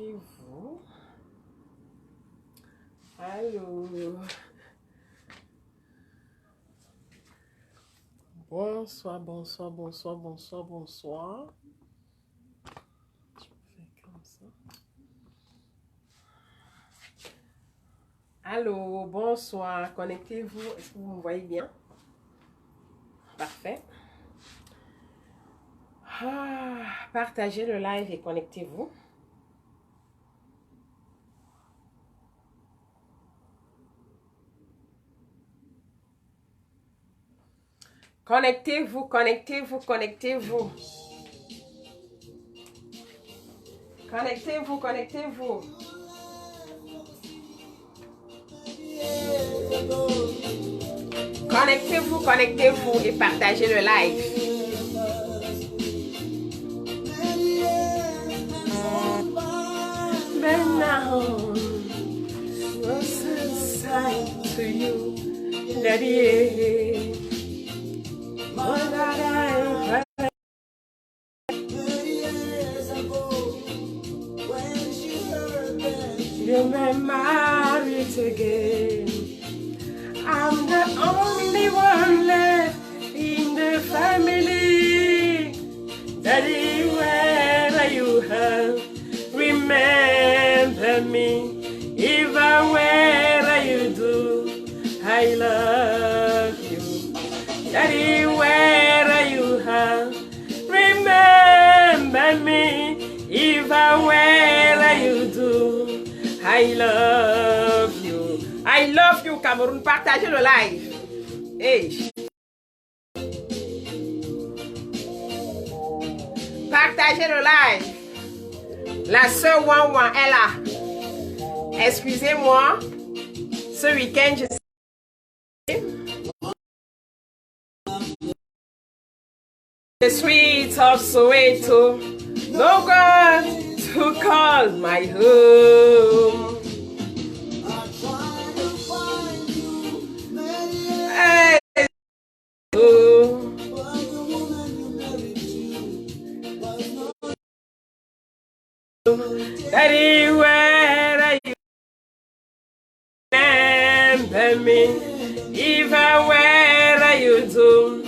Connectez-vous. Allô. Bonsoir, bonsoir, bonsoir, bonsoir, bonsoir. Je fais comme ça. Allô, bonsoir. Connectez-vous. Est-ce que vous me voyez bien? Parfait. Partagez le live et connectez-vous. Connectez-vous, connectez-vous, connectez-vous. Connectez-vous, connectez-vous. Connectez-vous, connectez-vous et partagez le live. But now, what's inside to you, Daddy? What I you may marry it again. I'm the only one left in the family. Daddy, where are you? Remember me. Even where you do, I love you. Daddy, where are you? Remember me. Even where you do, I love you. I love you, Cameroun. Partagez le live. Hey. Partagez le live. La sœur Wanwan est là. Excusez-moi. Ce week-end, je the streets of Soweto, no one to call my home. Hey, oh. Daddy, where are you? Remember me, even where you do,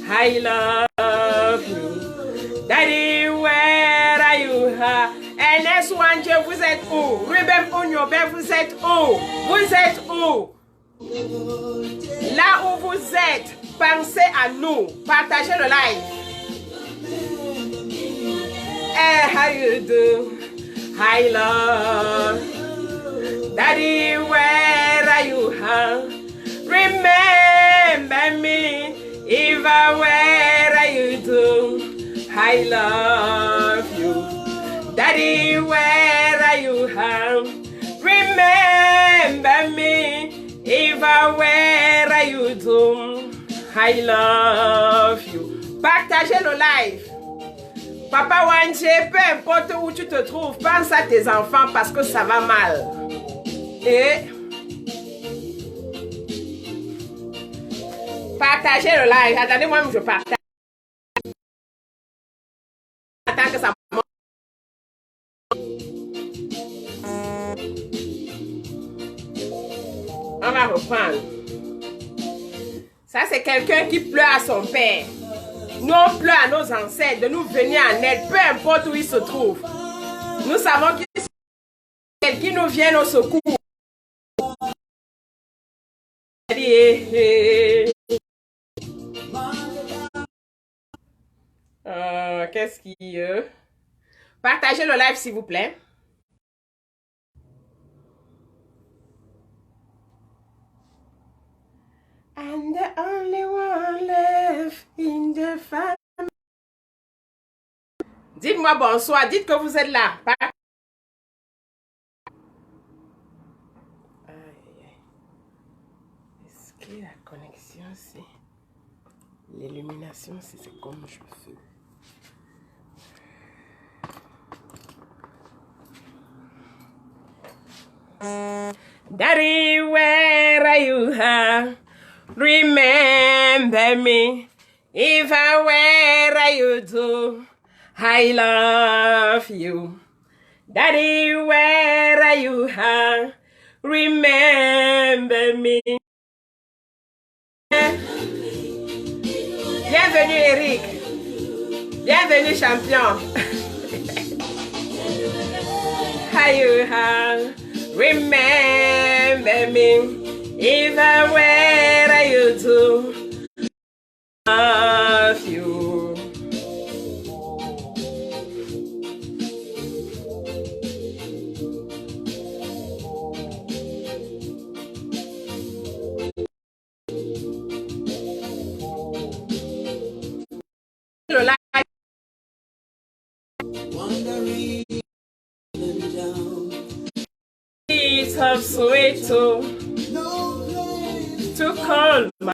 I love you. Daddy, where are you? NS1J, vous êtes où? Ruben Onyobe, vous êtes où? Vous êtes où? Là où vous êtes, pensez à nous. Partagez le live. Hey, how you do? I love. Daddy, where are you? Remember me, even where you do, I love you. Daddy, where are you? Remember me, even where you do, I love you. Partagez le live. Papa Wanje, peu importe où tu te trouves, pense à tes enfants parce que ça va mal. Et partagez le live. Attendez-moi, je partage. Attends que ça monte. On va reprendre. Ça, c'est quelqu'un qui pleure à son père. Nous, on pleure à nos ancêtres de nous venir en aide, peu importe où ils se trouvent. Nous savons qu'ils sont qui nous viennent au secours. Qu'est-ce qui... Partagez le live, s'il vous plaît. I'm the only one left in the family. Dites-moi bonsoir, dites que vous êtes là. Est-ce que la connexion, c'est... L'illumination, c'est comme je fais. Daddy, where are you? Remember me, even where you do, I love you. Daddy, where are you? Remember me. Bienvenue Eric. Bienvenue champion. How you remember me. Even where you do. Love you. It's of sweet to call my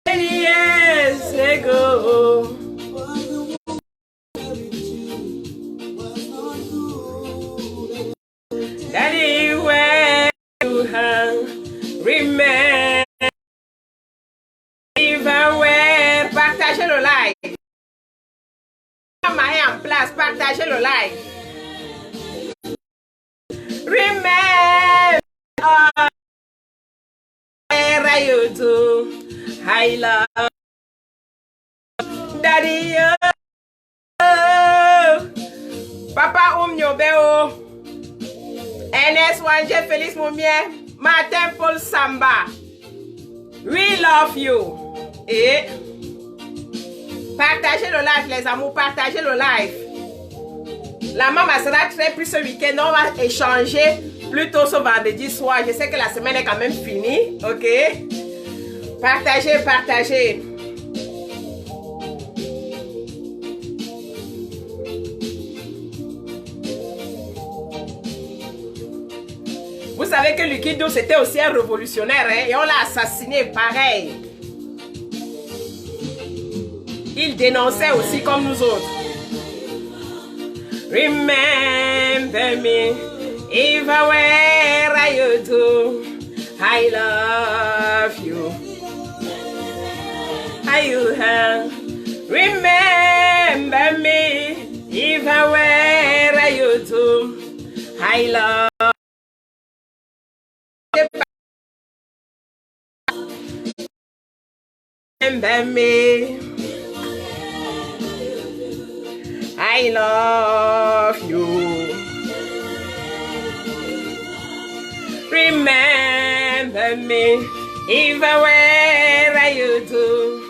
years ago. Daddy, where you remember. Partagez le live. Marie en place, partagez le live. Remember where you do. I love Daddy. Papa Oumniobeo. NS Wanje Félix Moumien. Martin Paul Samba. We love you. Et partagez le live, les amours, partagez le live. La maman sera très prise ce week-end. On va échanger plutôt ce vendredi soir. Je sais que la semaine est quand même finie. Ok? Partagez, partagez. Vous savez que Lukido, c'était aussi un révolutionnaire, hein, et on l'a assassiné pareil. Il dénonçait aussi comme nous autres. Remember me, even where you do, I love you. You have remember me, even where you do, I love. Remember me, I love you. Remember me, even where you do,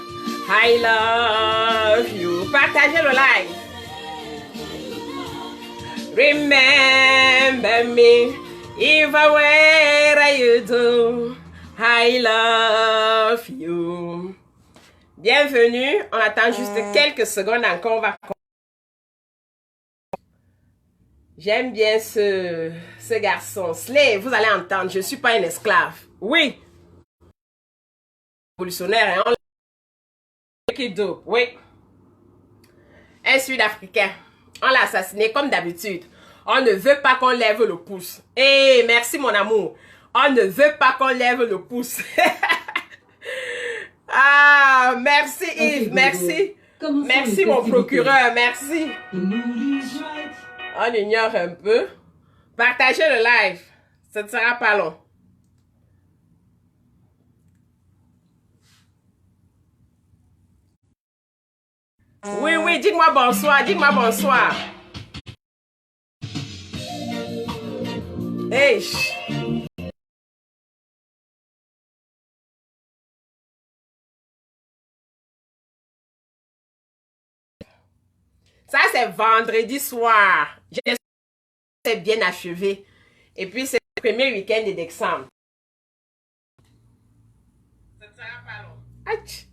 I love you. Partagez le live. Remember me, even where you do, I love you. Bienvenue, on attend juste quelques secondes encore. On va... J'aime bien ce garçon. Slave, vous allez entendre, je ne suis pas un esclave. Oui. Révolutionnaire, hein? Oui. Un Sud-Africain. On l'a assassiné comme d'habitude. On ne veut pas qu'on lève le pouce. Eh, merci mon amour. On ne veut pas qu'on lève le pouce. Ah, merci Yves, merci. Merci mon procureur, merci. On ignore un peu. Partagez le live. Ça ne sera pas long. Oui, oui, dites-moi bonsoir, dites-moi bonsoir. Hey. Ça, c'est vendredi soir. J'espère que c'est bien achevé. Et puis, c'est le premier week-end de décembre. Ça ne sera pas long. Ach.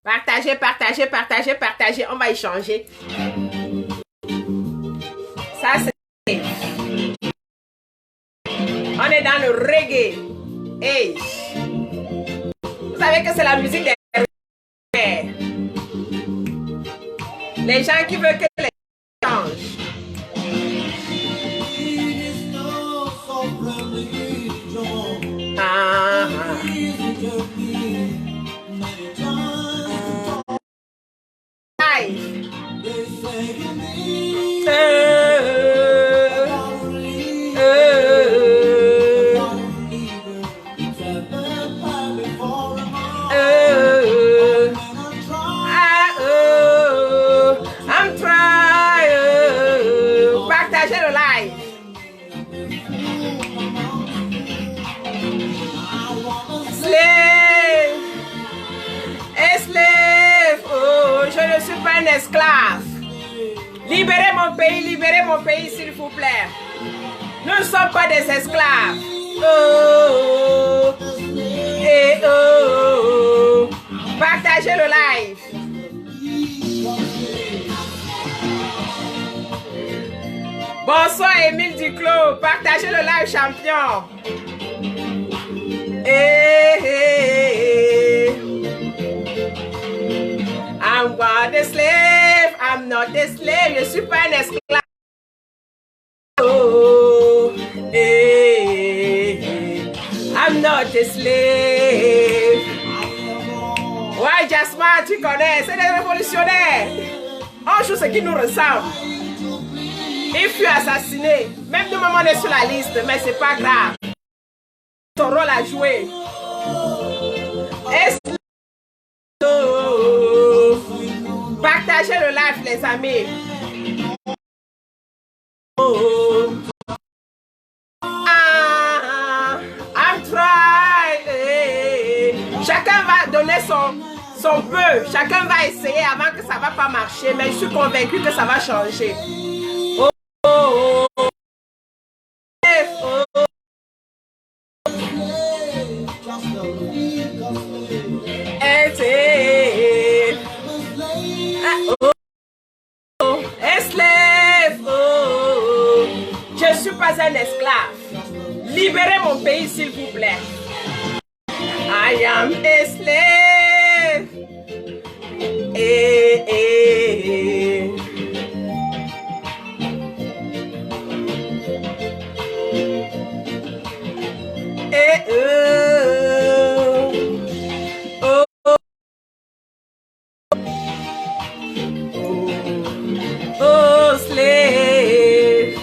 Partagez, partagez, partagez, partagez. On va échanger. Ça, c'est... On est dans le reggae. Hey. Vous savez que c'est la musique des reggae. Les gens qui veulent que les changent. I'm trying. Partagez le live. Slave. Esclave. Oh, je ne suis pas un esclave. Libérez mon pays, s'il vous plaît. Nous ne sommes pas des esclaves. Oh, et oh. Partagez le live. Bonsoir Émile Duclos. Partagez le live, champion. I'm not a slave. I'm not a slave. Je suis pas un esclave. Oh, I'm not a slave. Ouais, Jasmine, tu connais. C'est des révolutionnaires. On joue ce qui nous ressemble. Il fut assassiné. Même nous, maman, on est sur la liste, mais c'est pas grave. Ton rôle à jouer. Partagez le live, les amis. I'm trying. Chacun va donner son peu. Chacun va essayer avant que ça va pas marcher, mais je suis convaincue que ça va changer. Esclave. Je ne suis pas un esclave. Libérez mon pays, s'il vous plaît. I am a slave. Oh, slave.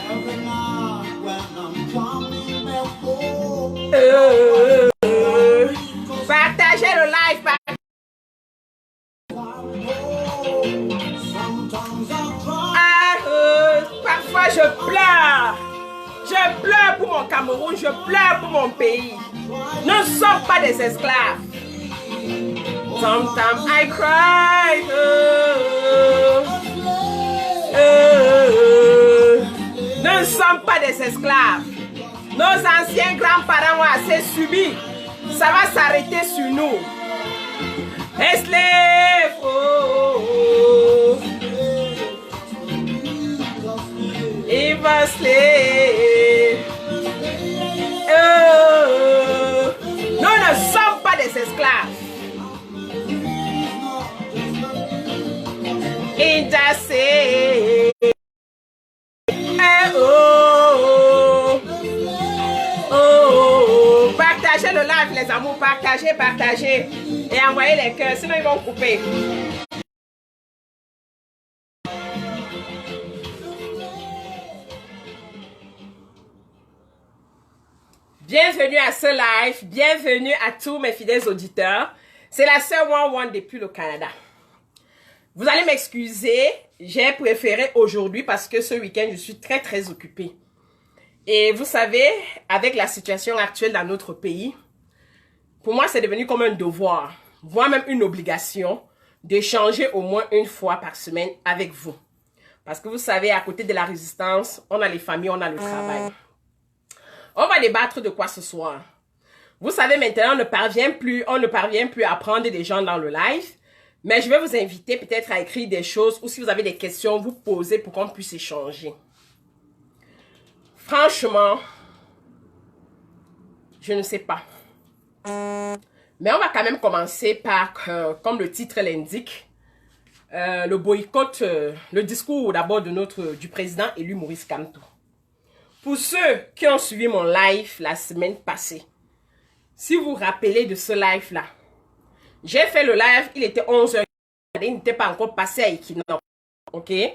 Partagez le live. Parfois je pleure. Je pleure pour mon Cameroun. Je pleure pour mon pays. Nous ne sommes pas des esclaves. Sometimes I cry. Nous ne sommes pas des esclaves. Nos anciens grands-parents ont assez subi. Ça va s'arrêter sur nous. Esclave. Evil slave. Nous ne sommes pas des esclaves. Intercede. Partagez le live, les amours. Partagez. Et envoyez les cœurs, sinon ils vont couper. Bienvenue à ce live. Bienvenue à tous mes fidèles auditeurs. C'est la sœur One depuis le Canada. Vous allez m'excuser, j'ai préféré aujourd'hui parce que ce week-end, je suis très occupée. Et vous savez, avec la situation actuelle dans notre pays, pour moi, c'est devenu comme un devoir, voire même une obligation, d'échanger au moins une fois par semaine avec vous. Parce que vous savez, à côté de la résistance, on a les familles, on a le travail. On va débattre de quoi ce soir? Vous savez, maintenant, on ne parvient plus à prendre des gens dans le live. Mais je vais vous inviter peut-être à écrire des choses ou si vous avez des questions, vous poser pour qu'on puisse échanger. Franchement, je ne sais pas. Mais on va quand même commencer par, comme le titre l'indique, le boycott, le discours d'abord du président élu Maurice Kamto. Pour ceux qui ont suivi mon live la semaine passée, si vous vous rappelez de ce live-là, j'ai fait le live, il était 11h, il n'était pas encore passé à Equinox, ok? Et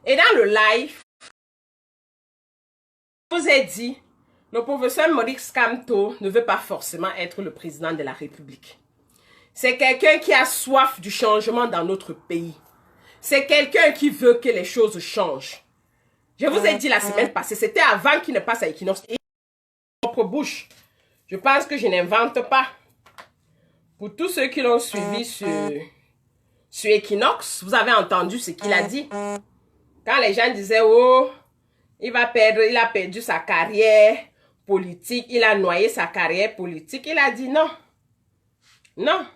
dans le live, je vous ai dit, le professeur Maurice Kamto ne veut pas forcément être le président de la République. C'est quelqu'un qui a soif du changement dans notre pays. C'est quelqu'un qui veut que les choses changent. Je vous ai dit la semaine passée, c'était avant qu'il ne passe à Equinox. Et propre bouche. Je pense que je n'invente pas. Pour tous ceux qui l'ont suivi sur Equinox, vous avez entendu ce qu'il a dit. Quand les gens disaient, oh, il a perdu sa carrière politique, il a noyé sa carrière politique, il a dit non. Non.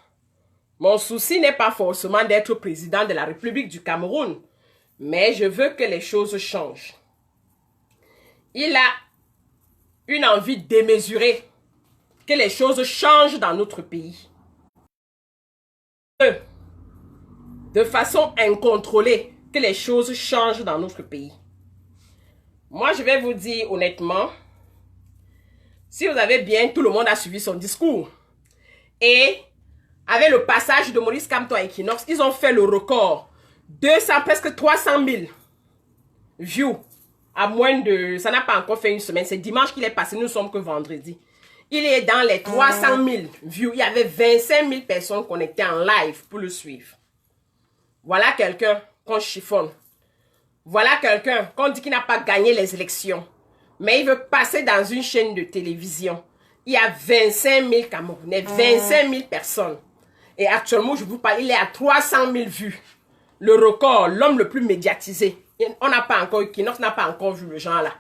Mon souci n'est pas forcément d'être président de la République du Cameroun, mais je veux que les choses changent. Il a une envie démesurée que les choses changent dans notre pays. De façon incontrôlée, que les choses changent dans notre pays. Moi, je vais vous dire honnêtement, si vous avez bien, tout le monde a suivi son discours. Et avec le passage de Maurice Kamto à Equinox, ils ont fait le record. 200, presque 300 000 views. À moins de... Ça n'a pas encore fait une semaine. C'est dimanche qu'il est passé. Nous ne sommes que vendredi. Il est dans les 300 000 views. Il y avait 25 000 personnes connectées en live pour le suivre. Voilà quelqu'un qu'on chiffonne. Voilà quelqu'un qu'on dit qu'il n'a pas gagné les élections. Mais il veut passer dans une chaîne de télévision. Il y a 25 000 Camerounais, 25 000 personnes. Et actuellement, je vous parle, il est à 300 000 vues. Le record, l'homme le plus médiatisé. On n'a pas encore, Equinox n'a pas encore vu le genre là.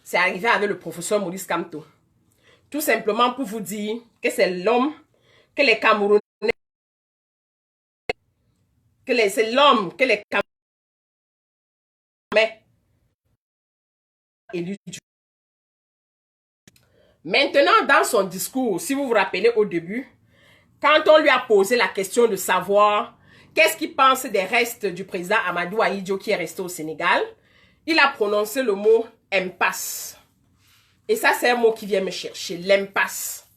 C'est arrivé avec le professeur Maurice Kamto. Tout simplement pour vous dire que c'est l'homme que les Camerounais, c'est l'homme que les Camerounais élu. Maintenant, dans son discours, si vous vous rappelez au début, quand on lui a posé la question de savoir qu'est-ce qu'il pense des restes du président Amadou Ahidjo qui est resté au Sénégal, il a prononcé le mot « impasse ». Et ça, c'est un mot qui vient me chercher, l'impasse.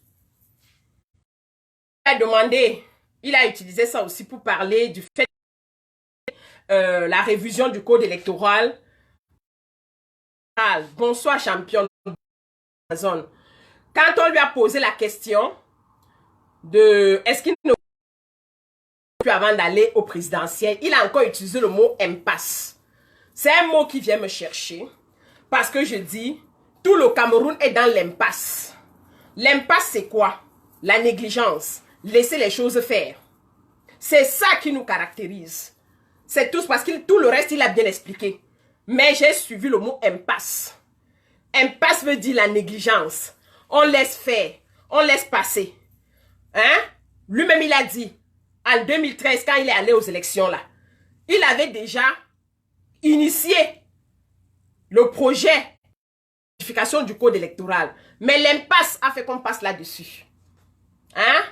Il a demandé, il a utilisé ça aussi pour parler du fait la révision du code électoral. Bonsoir, champion de la zone. Quand on lui a posé la question de est-ce qu'il ne plus avant d'aller au présidentiel, il a encore utilisé le mot impasse. C'est un mot qui vient me chercher parce que je dis tout le Cameroun est dans l'impasse. L'impasse, c'est quoi? La négligence. Laisser les choses faire. C'est ça qui nous caractérise. C'est tout parce que tout le reste, il a bien expliqué. Mais j'ai suivi le mot impasse. Impasse veut dire la négligence. On laisse faire. On laisse passer. Hein? Lui-même, il a dit, en 2013, quand il est allé aux élections, là, il avait déjà initié le projet de modification du code électoral. Mais l'impasse a fait qu'on passe là-dessus. Hein?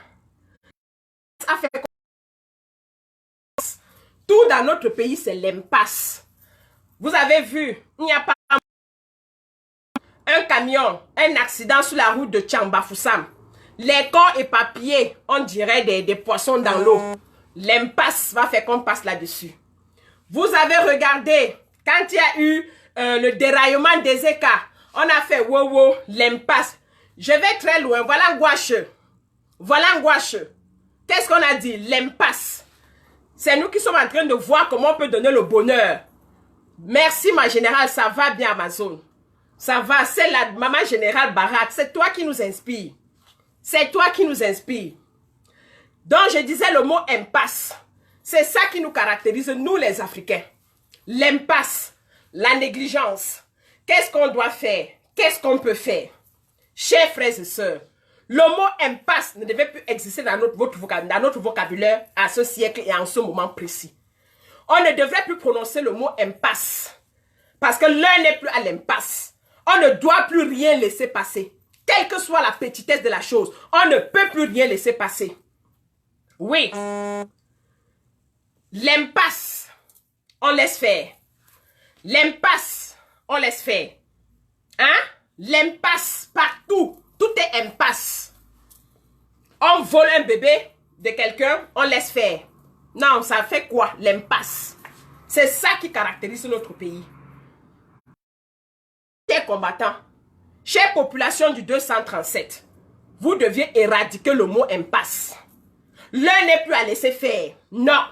A fait qu'on... Tout dans notre pays, c'est l'impasse. Vous avez vu, il n'y a pas un camion, un accident sur la route de Tchamba-Foussam. Les corps éparpillés, on dirait des poissons dans l'eau. L'impasse va faire qu'on passe là-dessus. Vous avez regardé, quand il y a eu le déraillement des écarts, on a fait wow, l'impasse. Je vais très loin, voilà Ngouache. Voilà Ngouache. Qu'est-ce qu'on a dit? L'impasse. C'est nous qui sommes en train de voir comment on peut donner le bonheur. Merci ma générale, ça va bien Amazon. Ça va, c'est la maman générale Barak. C'est toi qui nous inspire. C'est toi qui nous inspire. Donc je disais le mot impasse. C'est ça qui nous caractérise, nous les Africains. L'impasse, la négligence. Qu'est-ce qu'on doit faire? Qu'est-ce qu'on peut faire? Chers frères et sœurs, le mot impasse ne devait plus exister dans notre vocabulaire à ce siècle et en ce moment précis. On ne devrait plus prononcer le mot impasse. Parce que l'un n'est plus à l'impasse. On ne doit plus rien laisser passer. Quelle que soit la petitesse de la chose, on ne peut plus rien laisser passer. Oui. L'impasse, on laisse faire. L'impasse, on laisse faire. Hein? L'impasse, partout. Tout est impasse. On vole un bébé de quelqu'un, on laisse faire. Non, ça fait quoi? L'impasse. C'est ça qui caractérise notre pays. Chers combattants, chère population du 237, vous deviez éradiquer le mot impasse. L'un n'est plus à laisser faire. Non.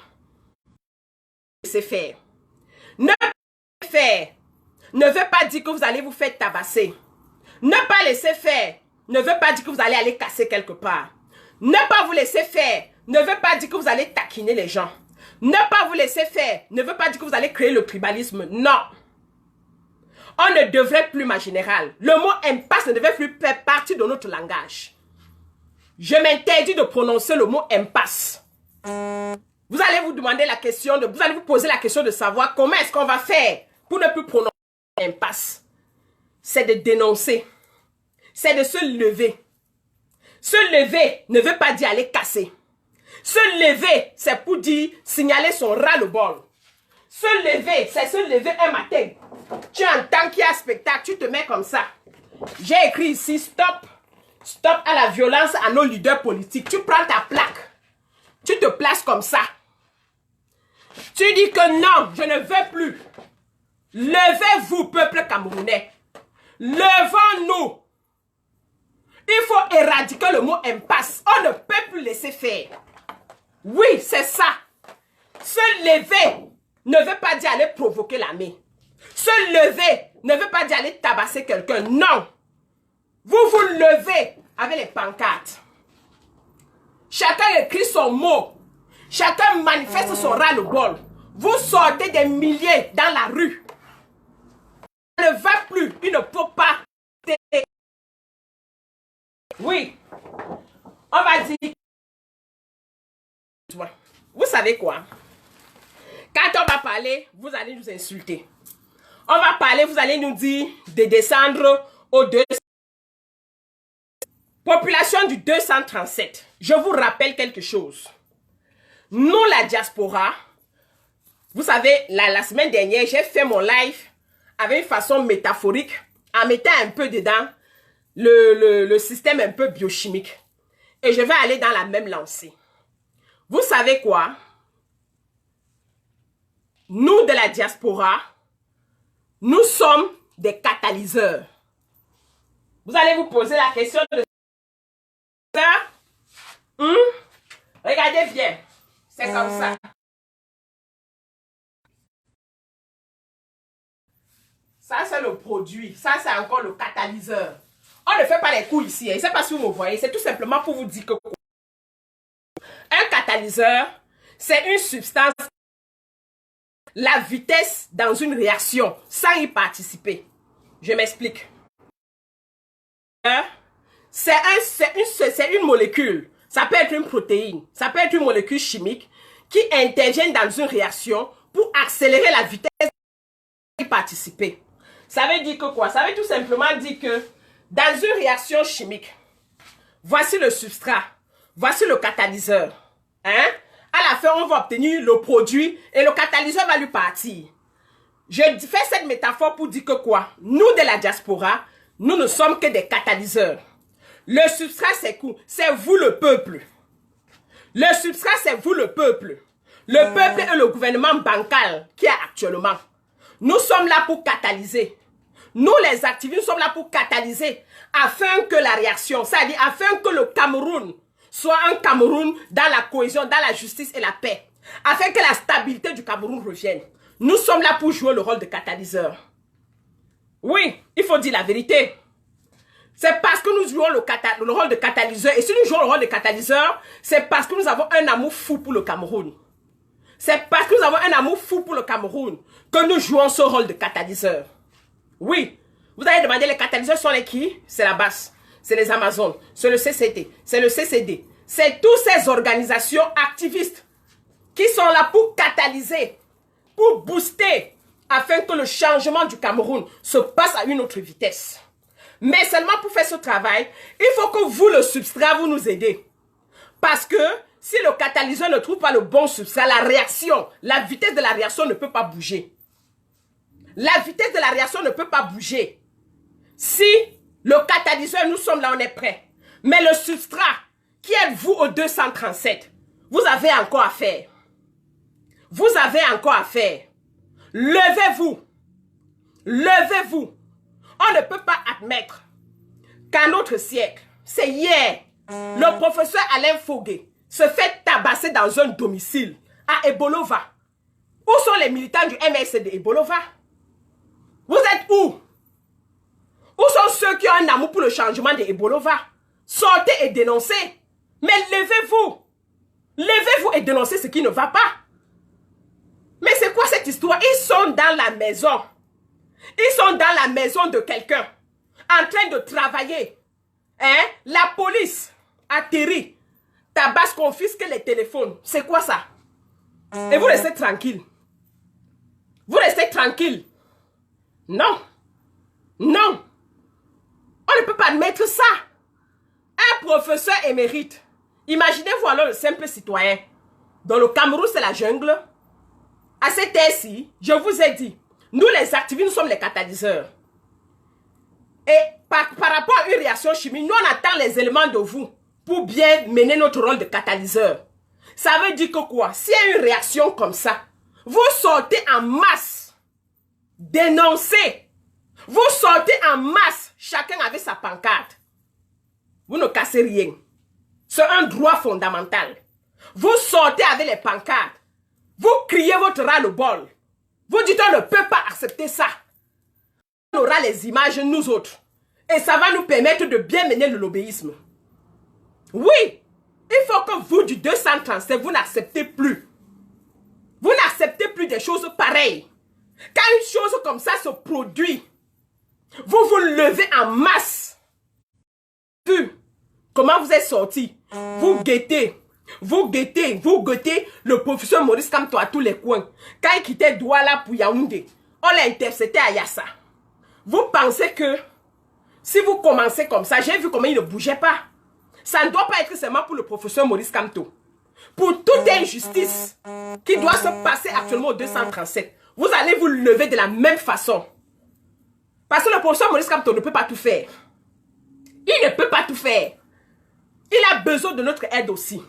Laisser faire. Ne pas faire ne veut pas dire que vous allez vous faire tabasser. Ne pas laisser faire ne veut pas dire que vous allez aller casser quelque part. Ne pas vous laisser faire ne veut pas dire que vous allez taquiner les gens. Ne pas vous laisser faire ne veut pas dire que vous allez créer le tribalisme. Non. On ne devrait plus, ma générale. Le mot impasse ne devrait plus faire partie de notre langage. Je m'interdis de prononcer le mot impasse. Vous allez vous demander la question vous allez vous poser la question de savoir comment est-ce qu'on va faire pour ne plus prononcer impasse. C'est de dénoncer. C'est de se lever. Se lever ne veut pas dire aller casser. Se lever, c'est pour dire signaler son ras-le-bol. Se lever, c'est se lever un matin. Tu entends qu'il y a un spectacle, tu te mets comme ça. J'ai écrit ici, stop. Stop à la violence à nos leaders politiques. Tu prends ta plaque. Tu te places comme ça. Tu dis que non, je ne veux plus. Levez-vous, peuple camerounais. Levons-nous. Il faut éradiquer le mot impasse. On ne peut plus laisser faire. Oui, c'est ça. Se lever ne veut pas dire aller provoquer l'armée. Se lever ne veut pas dire aller tabasser quelqu'un. Non. Vous vous levez avec les pancartes. Chacun écrit son mot. Chacun manifeste son ras-le-bol. Vous sortez des milliers dans la rue. Ça ne va plus. Il ne peut pas. Oui. On va dire. Vous savez quoi? Quand on va parler, vous allez nous insulter. On va parler, vous allez nous dire de descendre au 200. Population du 237. Je vous rappelle quelque chose. Nous, la diaspora, vous savez, la semaine dernière, j'ai fait mon live avec une façon métaphorique, en mettant un peu dedans le système un peu biochimique. Et je vais aller dans la même lancée. Vous savez quoi? Nous, de la diaspora, nous sommes des catalyseurs. Vous allez vous poser la question de ça. Regardez bien. C'est comme ça. Ça, c'est le produit. Ça, c'est encore le catalyseur. On ne fait pas les coups ici. Je ne sais pas si vous me voyez. C'est tout simplement pour vous dire que un catalyseur, c'est une substance, la vitesse dans une réaction, sans y participer. Je m'explique. C'est une molécule. Ça peut être une protéine. Ça peut être une molécule chimique qui intervient dans une réaction pour accélérer la vitesse sans y participer. Ça veut dire que quoi? Ça veut tout simplement dire que dans une réaction chimique, voici le substrat, voici le catalyseur. Hein? À la fin, on va obtenir le produit et le catalyseur va lui partir. Je fais cette métaphore pour dire que quoi? Nous de la diaspora, nous ne sommes que des catalyseurs. Le substrat, c'est quoi? C'est vous le peuple. Le substrat, c'est vous le peuple. Le peuple et le gouvernement bancal qui est actuellement. Nous sommes là pour catalyser. Nous, les activistes, nous sommes là pour catalyser afin que la réaction, c'est-à-dire afin que le Cameroun soit un Cameroun dans la cohésion, dans la justice et la paix. Afin que la stabilité du Cameroun revienne. Nous sommes là pour jouer le rôle de catalyseur. Oui, il faut dire la vérité. C'est parce que nous jouons le rôle de catalyseur. Et si nous jouons le rôle de catalyseur, c'est parce que nous avons un amour fou pour le Cameroun. C'est parce que nous avons un amour fou pour le Cameroun que nous jouons ce rôle de catalyseur. Oui, vous allez demander les catalyseurs sont les qui? C'est la base. C'est les Amazones, c'est le CCT, c'est le CCD. C'est toutes ces organisations activistes qui sont là pour catalyser, pour booster, afin que le changement du Cameroun se passe à une autre vitesse. Mais seulement pour faire ce travail, il faut que vous, le substrat, vous nous aidez. Parce que si le catalyseur ne trouve pas le bon substrat, la réaction, la vitesse de la réaction ne peut pas bouger. La vitesse de la réaction ne peut pas bouger. Si le catalyseur, nous sommes là, on est prêt. Mais le substrat, qui êtes-vous au 237? Vous avez encore à faire. Vous avez encore à faire. Levez-vous. Levez-vous. On ne peut pas admettre qu'à notre siècle, c'est hier, le professeur Alain Fogué se fait tabasser dans un domicile à Ebolova. Où sont les militants du MLC de Ebolova? Vous êtes où? Où sont ceux qui ont un amour pour le changement de Ebolova? Sortez et dénoncez. Mais levez-vous. Levez-vous et dénoncez ce qui ne va pas. Mais c'est quoi cette histoire? Ils sont dans la maison. Ils sont dans la maison de quelqu'un, en train de travailler. Hein? La police atterrit, tabasse, confisque les téléphones. C'est quoi ça? Et vous restez tranquille. Vous restez tranquille. Non. Non. On ne peut pas admettre ça. Un professeur émérite. Imaginez-vous alors le simple citoyen. Dans le Cameroun, c'est la jungle. À cette heure-ci, je vous ai dit, nous les activistes, nous sommes les catalyseurs. Et par rapport à une réaction chimique, nous on attend les éléments de vous pour bien mener notre rôle de catalyseur. Ça veut dire que quoi? S'il y a une réaction comme ça, vous sortez en masse, dénoncez. Vous sortez en masse, chacun avec sa pancarte. Vous ne cassez rien. C'est un droit fondamental. Vous sortez avec les pancartes. Vous criez votre ras-le-bol. Vous dites on ne peut pas accepter ça. On aura les images, nous autres. Et ça va nous permettre de bien mener le lobbyisme. Oui, il faut que vous du 237, vous n'acceptez plus. Vous n'acceptez plus des choses pareilles. Quand une chose comme ça se produit, vous vous levez en masse. Comment vous êtes sortis? Vous guettez. Vous guettez le professeur Maurice Kamto à tous les coins. Quand il quittait Douala pour Yaoundé, on l'a intercepté à Yassa. Vous pensez que si vous commencez comme ça, j'ai vu comment il ne bougeait pas. Ça ne doit pas être seulement pour le professeur Maurice Kamto. Pour toute injustice qui doit se passer actuellement au 237, vous allez vous lever de la même façon. Parce que le professeur Maurice Kamto ne peut pas tout faire. Il ne peut pas tout faire. Il a besoin de notre aide aussi.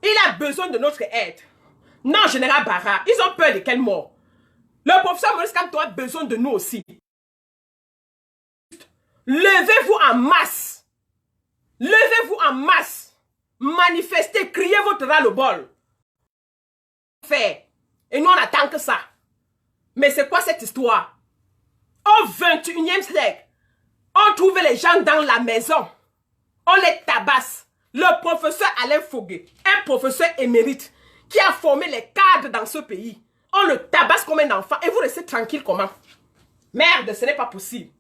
Il a besoin de notre aide. Non, général Barra, ils ont peur de quelle mort? Le professeur Maurice Kamto a besoin de nous aussi. Levez-vous en masse. Levez-vous en masse. Manifestez, criez votre ras-le-bol. Et nous, on attend que ça. Mais c'est quoi cette histoire? Au 21e siècle, on trouve les gens dans la maison. On les tabasse. Le professeur Alain Fogué, un professeur émérite, qui a formé les cadres dans ce pays. On le tabasse comme un enfant. Et vous restez tranquille comment? Merde, ce n'est pas possible.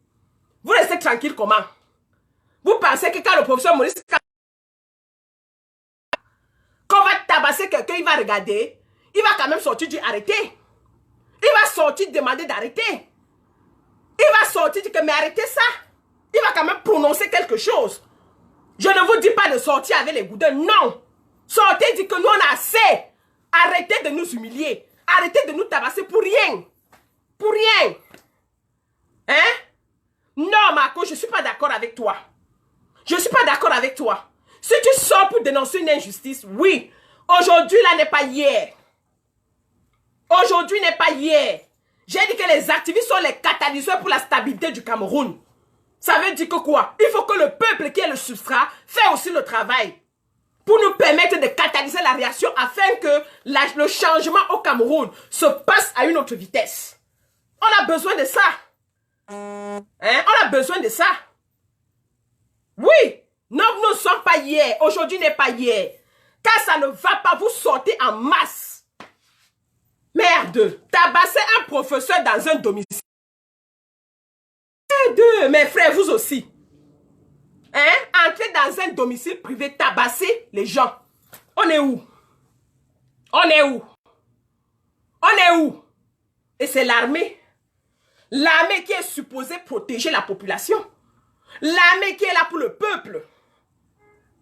Vous restez tranquille comment? Vous pensez que quand le professeur Maurice, qu'on va tabasser quelqu'un, il va regarder, il va quand même sortir du arrêter. Il va sortir demander d'arrêter. Il va sortir dire que mais arrêtez ça. Il va quand même prononcer quelque chose. Je ne vous dis pas de sortir avec les goudins, non. Sortez, dites que nous on a assez. Arrêtez de nous humilier. Arrêtez de nous tabasser pour rien. Pour rien. Hein? Non, Marco, je ne suis pas d'accord avec toi. Je ne suis pas d'accord avec toi. Si tu sors pour dénoncer une injustice, oui. Aujourd'hui, là, n'est pas hier. Aujourd'hui n'est pas hier. J'ai dit que les activistes sont les catalyseurs pour la stabilité du Cameroun. Ça veut dire que quoi? Il faut que le peuple qui est le substrat fait aussi le travail. Pour nous permettre de catalyser la réaction afin que le changement au Cameroun se passe à une autre vitesse. On a besoin de ça. Hein? On a besoin de ça. Oui. Non, nous ne sommes pas hier. Aujourd'hui n'est pas hier. Quand ça ne va pas, vous sortez en masse. Merde. Tabasser un professeur dans un domicile. Mes frères, vous aussi. Hein? Entrez dans un domicile privé, tabasser les gens. On est où? On est où? On est où? Et c'est l'armée. L'armée qui est supposée protéger la population. L'armée qui est là pour le peuple.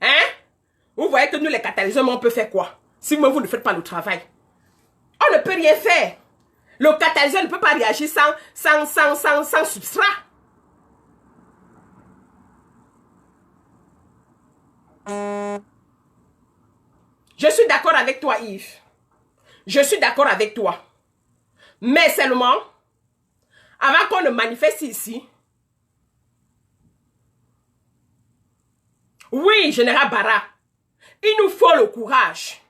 Hein? Vous voyez que nous, les catalyseurs, on peut faire quoi? Si vous ne faites pas le travail. On ne peut rien faire. Le catalyseur ne peut pas réagir sans substrat. Je suis d'accord avec toi, Yves. Je suis d'accord avec toi. Mais seulement, avant qu'on ne manifeste ici, oui, général Barra, il nous faut le courage.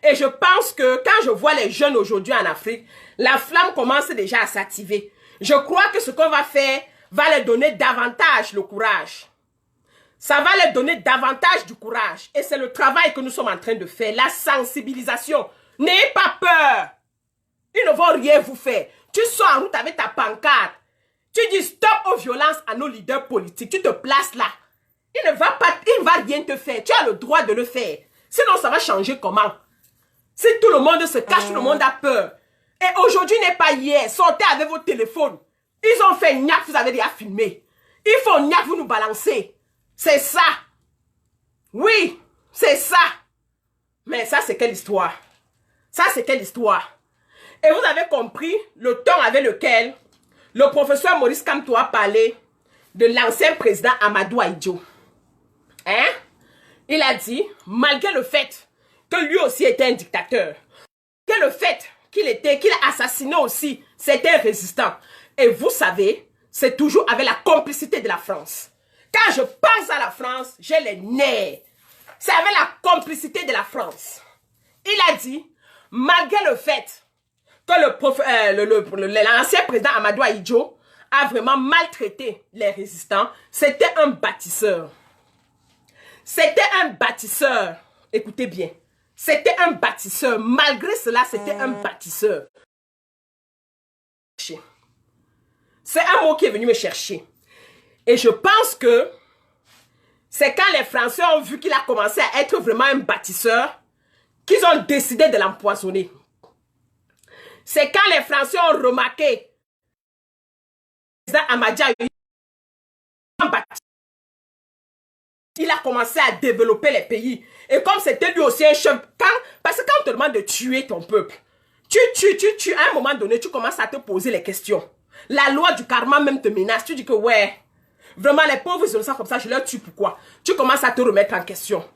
Et je pense que quand je vois les jeunes aujourd'hui en Afrique, la flamme commence déjà à s'activer. Je crois que ce qu'on va faire va leur donner davantage le courage. Ça va leur donner davantage du courage. Et c'est le travail que nous sommes en train de faire, la sensibilisation. N'ayez pas peur. Ils ne vont rien vous faire. Tu sors en route avec ta pancarte. Tu dis stop aux violences à nos leaders politiques. Tu te places là. Il ne va rien te faire. Tu as le droit de le faire. Sinon, ça va changer comment? Si tout le monde se cache, tout le monde a peur. Et aujourd'hui n'est pas hier. Sortez avec vos téléphones. Ils ont fait gnac, vous avez déjà filmé. Ils font gnac, vous nous balancez. C'est ça. Oui, c'est ça. Mais ça, c'est quelle histoire? Ça, c'est quelle histoire? Et vous avez compris le ton avec lequel le professeur Maurice Kamto a parlé de l'ancien président Amadou Ahidjo. Hein? Il a dit, malgré le fait que lui aussi était un dictateur, que le fait qu'il a assassiné aussi certains résistants. Et vous savez, c'est toujours avec la complicité de la France. Quand je pense à la France, j'ai les nerfs. C'est avec la complicité de la France. Il a dit, malgré le fait que l'ancien président Amadou Ahidjo a vraiment maltraité les résistants, c'était un bâtisseur. C'était un bâtisseur. Écoutez bien. C'était un bâtisseur. Malgré cela, c'était un bâtisseur. C'est un mot qui est venu me chercher. Et je pense que c'est quand les Français ont vu qu'il a commencé à être vraiment un bâtisseur qu'ils ont décidé de l'empoisonner. C'est quand les Français ont remarqué il a commencé à développer les pays. Et comme c'était lui aussi un chef, parce que quand on te demande de tuer ton peuple, tu, à un moment donné, tu commences à te poser les questions. La loi du karma même te menace. Tu dis que ouais, vraiment les pauvres innocents comme ça, je leur tue pourquoi? Tu commences à te remettre en question.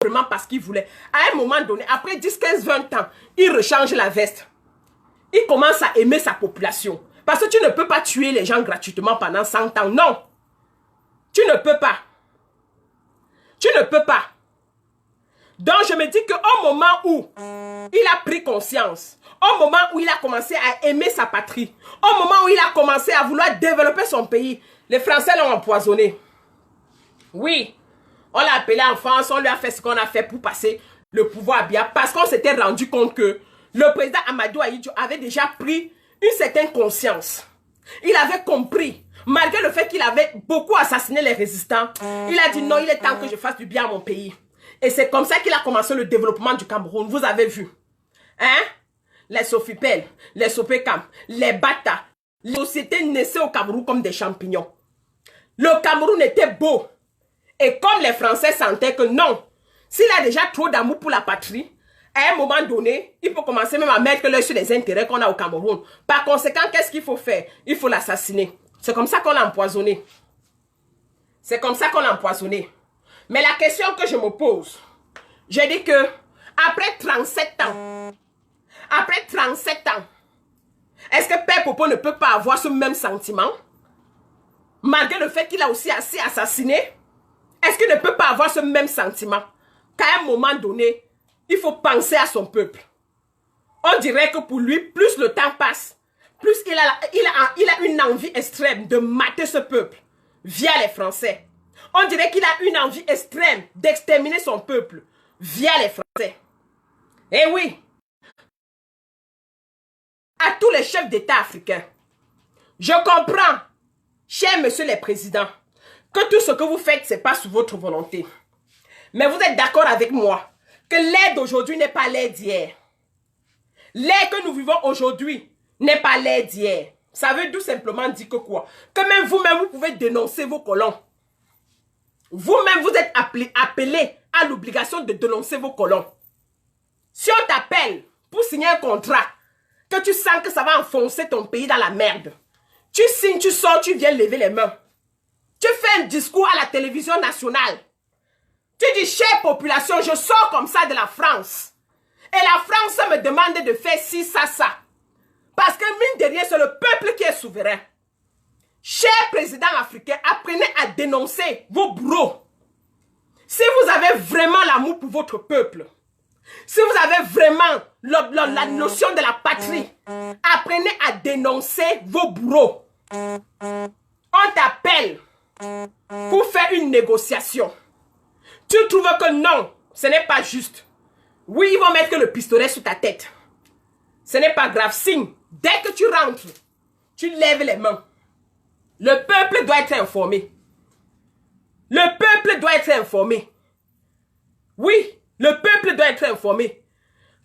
Vraiment parce qu'il voulait. À un moment donné, après 10, 15, 20 ans, il rechange la veste. Il commence à aimer sa population. Parce que tu ne peux pas tuer les gens gratuitement pendant 100 ans. Non. Tu ne peux pas. Tu ne peux pas. Donc je me dis qu'au moment où il a pris conscience, au moment où il a commencé à aimer sa patrie, au moment où il a commencé à vouloir développer son pays, les Français l'ont empoisonné. Oui, on l'a appelé en France, on lui a fait ce qu'on a fait pour passer le pouvoir à Biya, parce qu'on s'était rendu compte que le président Amadou Ahidjo avait déjà pris une certaine conscience. Il avait compris, malgré le fait qu'il avait beaucoup assassiné les résistants, il a dit non, il est temps que je fasse du bien à mon pays. Et c'est comme ça qu'il a commencé le développement du Cameroun. Vous avez vu. Hein? Les Sofipel, les Sopekam, les Bata. Les sociétés naissaient au Cameroun comme des champignons. Le Cameroun était beau. Et comme les Français sentaient que non, s'il a déjà trop d'amour pour la patrie, à un moment donné, il peut commencer même à mettre l'œil sur les intérêts qu'on a au Cameroun. Par conséquent, qu'est-ce qu'il faut faire? Il faut l'assassiner. C'est comme ça qu'on l'a empoisonné. C'est comme ça qu'on l'a empoisonné. Mais la question que je me pose, je dis que après 37 ans, est-ce que Père Popo ne peut pas avoir ce même sentiment? Malgré le fait qu'il a aussi assez assassiné, est-ce qu'il ne peut pas avoir ce même sentiment? Qu'à un moment donné, il faut penser à son peuple. On dirait que pour lui, plus le temps passe, plus il a une envie extrême de mater ce peuple via les Français. On dirait qu'il a une envie extrême d'exterminer son peuple via les Français. Eh oui, à tous les chefs d'État africains, je comprends, chers messieurs les présidents, que tout ce que vous faites, ce n'est pas sous votre volonté. Mais vous êtes d'accord avec moi que l'ère d'aujourd'hui n'est pas l'ère d'hier. L'ère que nous vivons aujourd'hui n'est pas l'ère d'hier. Ça veut tout simplement dire que quoi? Que même vous-même, vous pouvez dénoncer vos colons. Vous-même, vous êtes appelé à l'obligation de dénoncer vos colons. Si on t'appelle pour signer un contrat, que tu sens que ça va enfoncer ton pays dans la merde, tu signes, tu sors, tu viens lever les mains. Tu fais un discours à la télévision nationale. Tu dis, chère population, je sors comme ça de la France. Et la France me demande de faire ci, ça, ça. Parce que mine de rien, c'est le peuple qui est souverain. Chers présidents africains, apprenez à dénoncer vos bourreaux. Si vous avez vraiment l'amour pour votre peuple, si vous avez vraiment la notion de la patrie, apprenez à dénoncer vos bourreaux. On t'appelle pour faire une négociation. Tu trouves que non, ce n'est pas juste. Oui, ils vont mettre le pistolet sur ta tête. Ce n'est pas grave. Signe, dès que tu rentres, tu lèves les mains. Le peuple doit être informé. Le peuple doit être informé. Oui, le peuple doit être informé.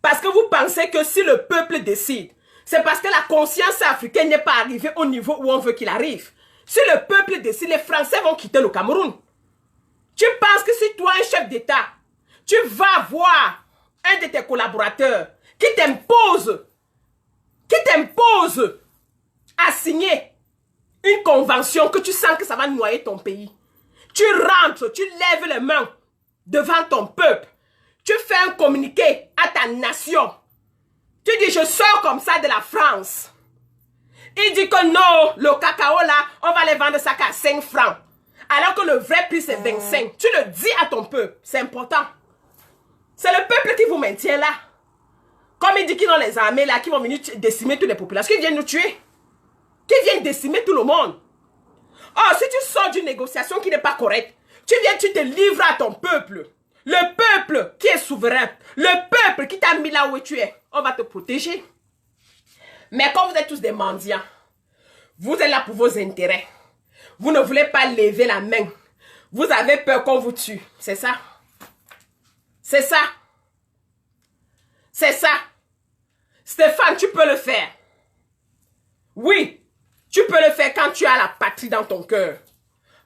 Parce que vous pensez que si le peuple décide, c'est parce que la conscience africaine n'est pas arrivée au niveau où on veut qu'il arrive. Si le peuple décide, les Français vont quitter le Cameroun. Tu penses que si toi, un chef d'État, tu vas voir un de tes collaborateurs qui t'impose à signer une convention que tu sens que ça va noyer ton pays. Tu rentres, tu lèves les mains devant ton peuple. Tu fais un communiqué à ta nation. Tu dis, je sors comme ça de la France. Il dit que non, le cacao là, on va les vendre ça qu'à 5 francs. Alors que le vrai prix c'est 25. Tu le dis à ton peuple, c'est important. C'est le peuple qui vous maintient là. Comme il dit qu'ils ont les armées là, qui vont venir décimer toutes les populations, qui viennent nous tuer. Qui viennent décimer tout le monde. Oh, si tu sors d'une négociation qui n'est pas correcte, tu te livres à ton peuple. Le peuple qui est souverain. Le peuple qui t'a mis là où tu es. On va te protéger. Mais quand vous êtes tous des mendiants, vous êtes là pour vos intérêts. Vous ne voulez pas lever la main. Vous avez peur qu'on vous tue. C'est ça. C'est ça. C'est ça. Stéphane, tu peux le faire. Oui, tu peux le faire quand tu as la patrie dans ton cœur.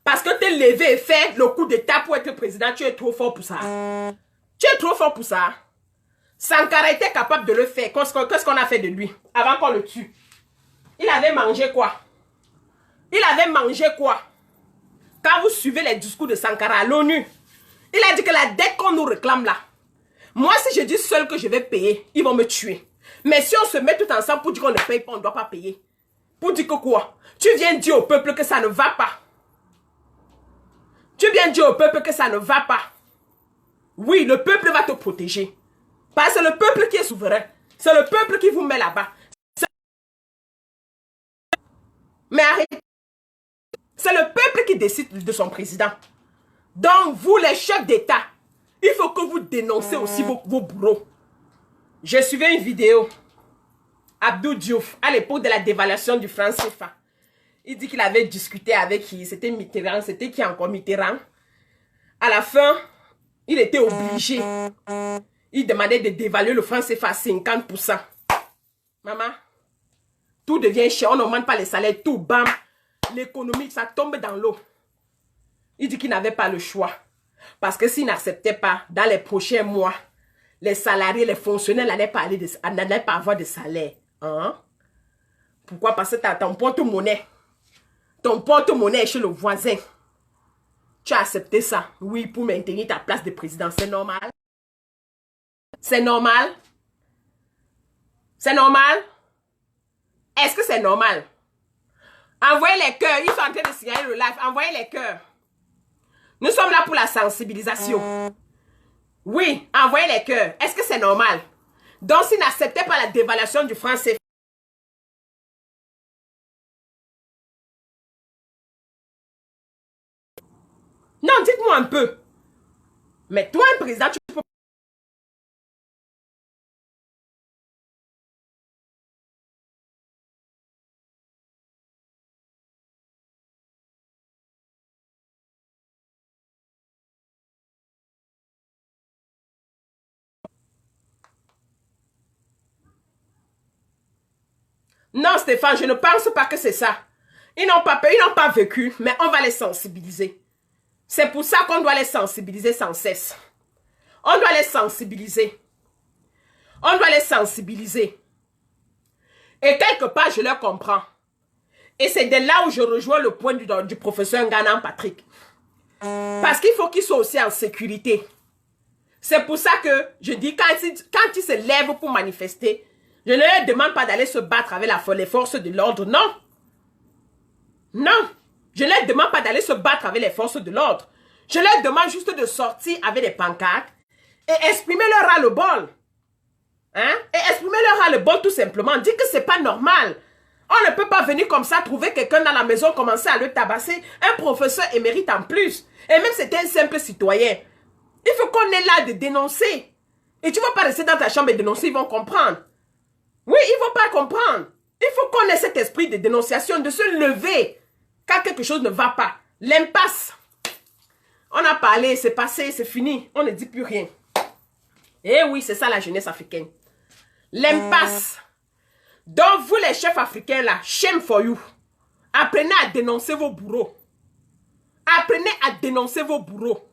Parce que t'es levé et fait le coup d'état pour être président, tu es trop fort pour ça. Tu es trop fort pour ça. Sankara était capable de le faire. Qu'est-ce qu'on a fait de lui avant qu'on le tue? Il avait mangé quoi? Il avait mangé quoi? Quand vous suivez les discours de Sankara à l'ONU, il a dit que la dette qu'on nous réclame là, moi si je dis seul que je vais payer, ils vont me tuer. Mais si on se met tout ensemble pour dire qu'on ne paye pas, on ne doit pas payer. Pour dire que quoi? Tu viens dire au peuple que ça ne va pas. Tu viens dire au peuple que ça ne va pas. Oui, le peuple va te protéger. Parce que c'est le peuple qui est souverain. C'est le peuple qui vous met là-bas. Mais arrêtez. C'est le peuple qui décide de son président. Donc, vous, les chefs d'État, il faut que vous dénoncez aussi vos bourreaux. Je suivais une vidéo. Abdou Diouf, à l'époque de la dévaluation du franc CFA. Il dit qu'il avait discuté avec qui? C'était Mitterrand. C'était qui encore Mitterrand? À la fin, il était obligé. Il demandait de dévaluer le franc CFA à 50%. Maman, tout devient cher. On n'augmente pas les salaires. Tout, bam. L'économie, ça tombe dans l'eau. Il dit qu'il n'avait pas le choix. Parce que s'il n'acceptait pas, dans les prochains mois, les salariés, les fonctionnaires n'allaient pas avoir de salaire. Hein? Pourquoi? Parce que ton porte-monnaie. Ton porte-monnaie est chez le voisin. Tu as accepté ça. Oui, pour maintenir ta place de président. C'est normal. C'est normal. C'est normal. Est-ce que c'est normal? Envoyez les cœurs. Ils sont en train de signaler le live. Envoyez les cœurs. Nous sommes là pour la sensibilisation. Oui, envoyez les cœurs. Est-ce que c'est normal? Donc, s'ils n'acceptaient pas la dévaluation du franc CFA, non, dites-moi un peu. Mais toi, un président, tu peux... Non, Stéphane, je ne pense pas que c'est ça. Ils n'ont pas vécu, mais on va les sensibiliser. C'est pour ça qu'on doit les sensibiliser sans cesse. On doit les sensibiliser. On doit les sensibiliser. Et quelque part, je leur comprends. Et c'est de là où je rejoins le point du professeur Nganan Patrick. Parce qu'il faut qu'ils soient aussi en sécurité. C'est pour ça que je dis, quand ils se lèvent pour manifester, je ne leur demande pas d'aller se battre avec les forces de l'ordre, non. Non. Je ne leur demande pas d'aller se battre avec les forces de l'ordre. Je leur demande juste de sortir avec des pancartes et exprimer leur ras-le-bol. Hein? Et exprimer leur ras-le-bol tout simplement. Dire que c'est pas normal. On ne peut pas venir comme ça trouver quelqu'un dans la maison, commencer à le tabasser. Un professeur émérite en plus. Et même c'est un simple citoyen. Il faut qu'on ait là de dénoncer. Et tu ne vas pas rester dans ta chambre et dénoncer, ils vont comprendre. Oui, ils ne vont pas comprendre. Il faut qu'on ait cet esprit de dénonciation, de se lever quand quelque chose ne va pas. L'impasse. On a parlé, c'est passé, c'est fini. On ne dit plus rien. Eh oui, c'est ça la jeunesse africaine. L'impasse. Donc vous les chefs africains là, shame for you. Apprenez à dénoncer vos bourreaux. Apprenez à dénoncer vos bourreaux.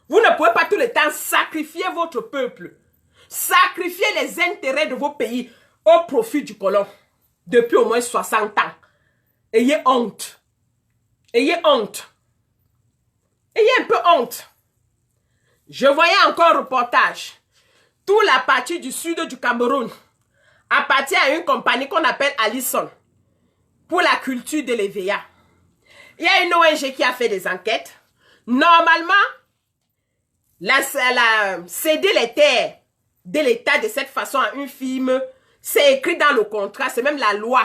Vous ne pouvez pas tout le temps sacrifier votre peuple. Sacrifier les intérêts de vos pays au profit du colon. Depuis au moins 60 ans. Ayez honte. Ayez honte. Ayez un peu honte. Je voyais encore un reportage. Toute la partie du sud du Cameroun appartient à une compagnie qu'on appelle Allison pour la culture de l'EVA. Il y a une ONG qui a fait des enquêtes. Normalement, céder les terres de l'État de cette façon à une firme, c'est écrit dans le contrat, c'est même la loi.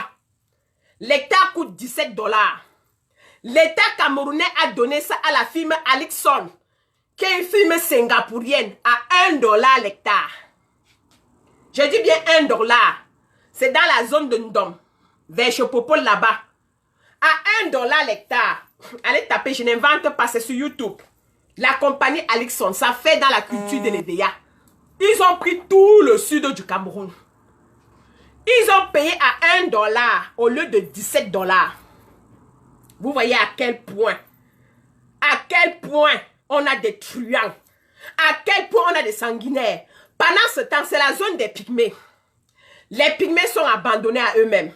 L'hectare coûte 17 $. L'État camerounais a donné ça à la firme Allison, qui est une firme singapourienne, à 1 $ l'hectare. Je dis bien 1 $. C'est dans la zone de Ndom, vers Chopopol là-bas. À 1 $ l'hectare. Allez taper, je n'invente pas, c'est sur YouTube. La compagnie Allison, ça fait dans la culture de l'EVA. Ils ont pris tout le sud du Cameroun. Ils ont payé à 1 $ au lieu de 17 $. Vous voyez à quel point on a des truands, à quel point on a des sanguinaires. Pendant ce temps, c'est la zone des pygmées. Les pygmées sont abandonnés à eux-mêmes.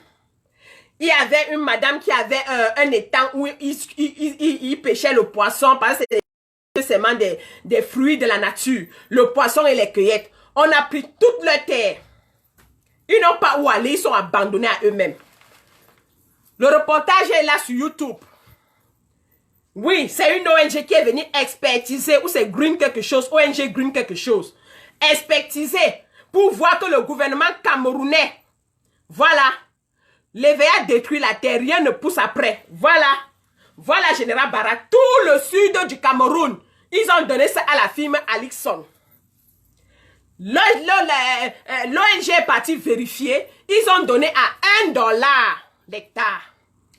Il y avait une madame qui avait un étang où il pêchait le poisson parce que c'est seulement des fruits de la nature, le poisson et les cueillettes. On a pris toute leur terre. Ils n'ont pas où aller, ils sont abandonnés à eux-mêmes. Le reportage est là sur YouTube. Oui, c'est une ONG qui est venue expertiser, ou c'est Green quelque chose, ONG Green quelque chose. Expertiser pour voir que le gouvernement camerounais, voilà, l'EVA détruit la terre, rien ne pousse après. Voilà, voilà Général Barra, tout le sud du Cameroun, ils ont donné ça à la firme Allison. L'ONG est partie vérifier, ils ont donné à 1 $ l'hectare.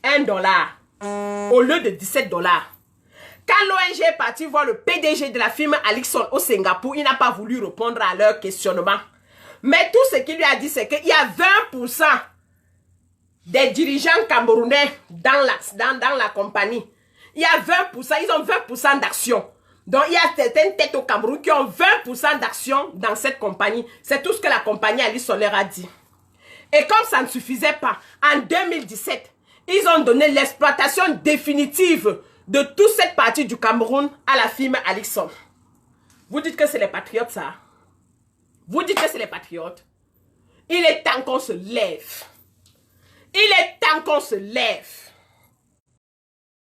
1 $ au lieu de 17 $. Quand l'ONG est parti voir le PDG de la firme Allison au Singapour, il n'a pas voulu répondre à leur questionnement. Mais tout ce qu'il lui a dit, c'est qu'il y a 20% des dirigeants camerounais dans la compagnie. Il y a 20%, ils ont 20% d'actions. Donc, il y a certaines têtes au Cameroun qui ont 20% d'actions dans cette compagnie. C'est tout ce que la compagnie Allison leur a dit. Et comme ça ne suffisait pas, en 2017, ils ont donné l'exploitation définitive de toute cette partie du Cameroun à la firme Allison. Vous dites que c'est les patriotes, ça? Vous dites que c'est les patriotes? Il est temps qu'on se lève. Il est temps qu'on se lève.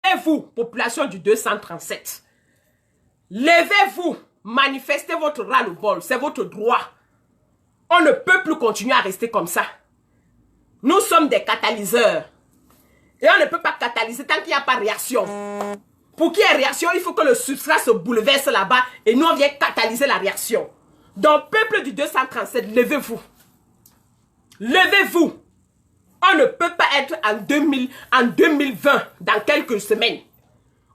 Levez-vous, population du 237. Levez-vous, manifestez votre ras-le-bol, c'est votre droit. On ne peut plus continuer à rester comme ça. Nous sommes des catalyseurs. Et on ne peut pas catalyser tant qu'il n'y a pas de réaction. Pour qu'il y ait réaction, il faut que le substrat se bouleverse là-bas et nous on vient catalyser la réaction. Donc, peuple du 237, levez-vous. Levez-vous. On ne peut pas être en 2020, dans quelques semaines.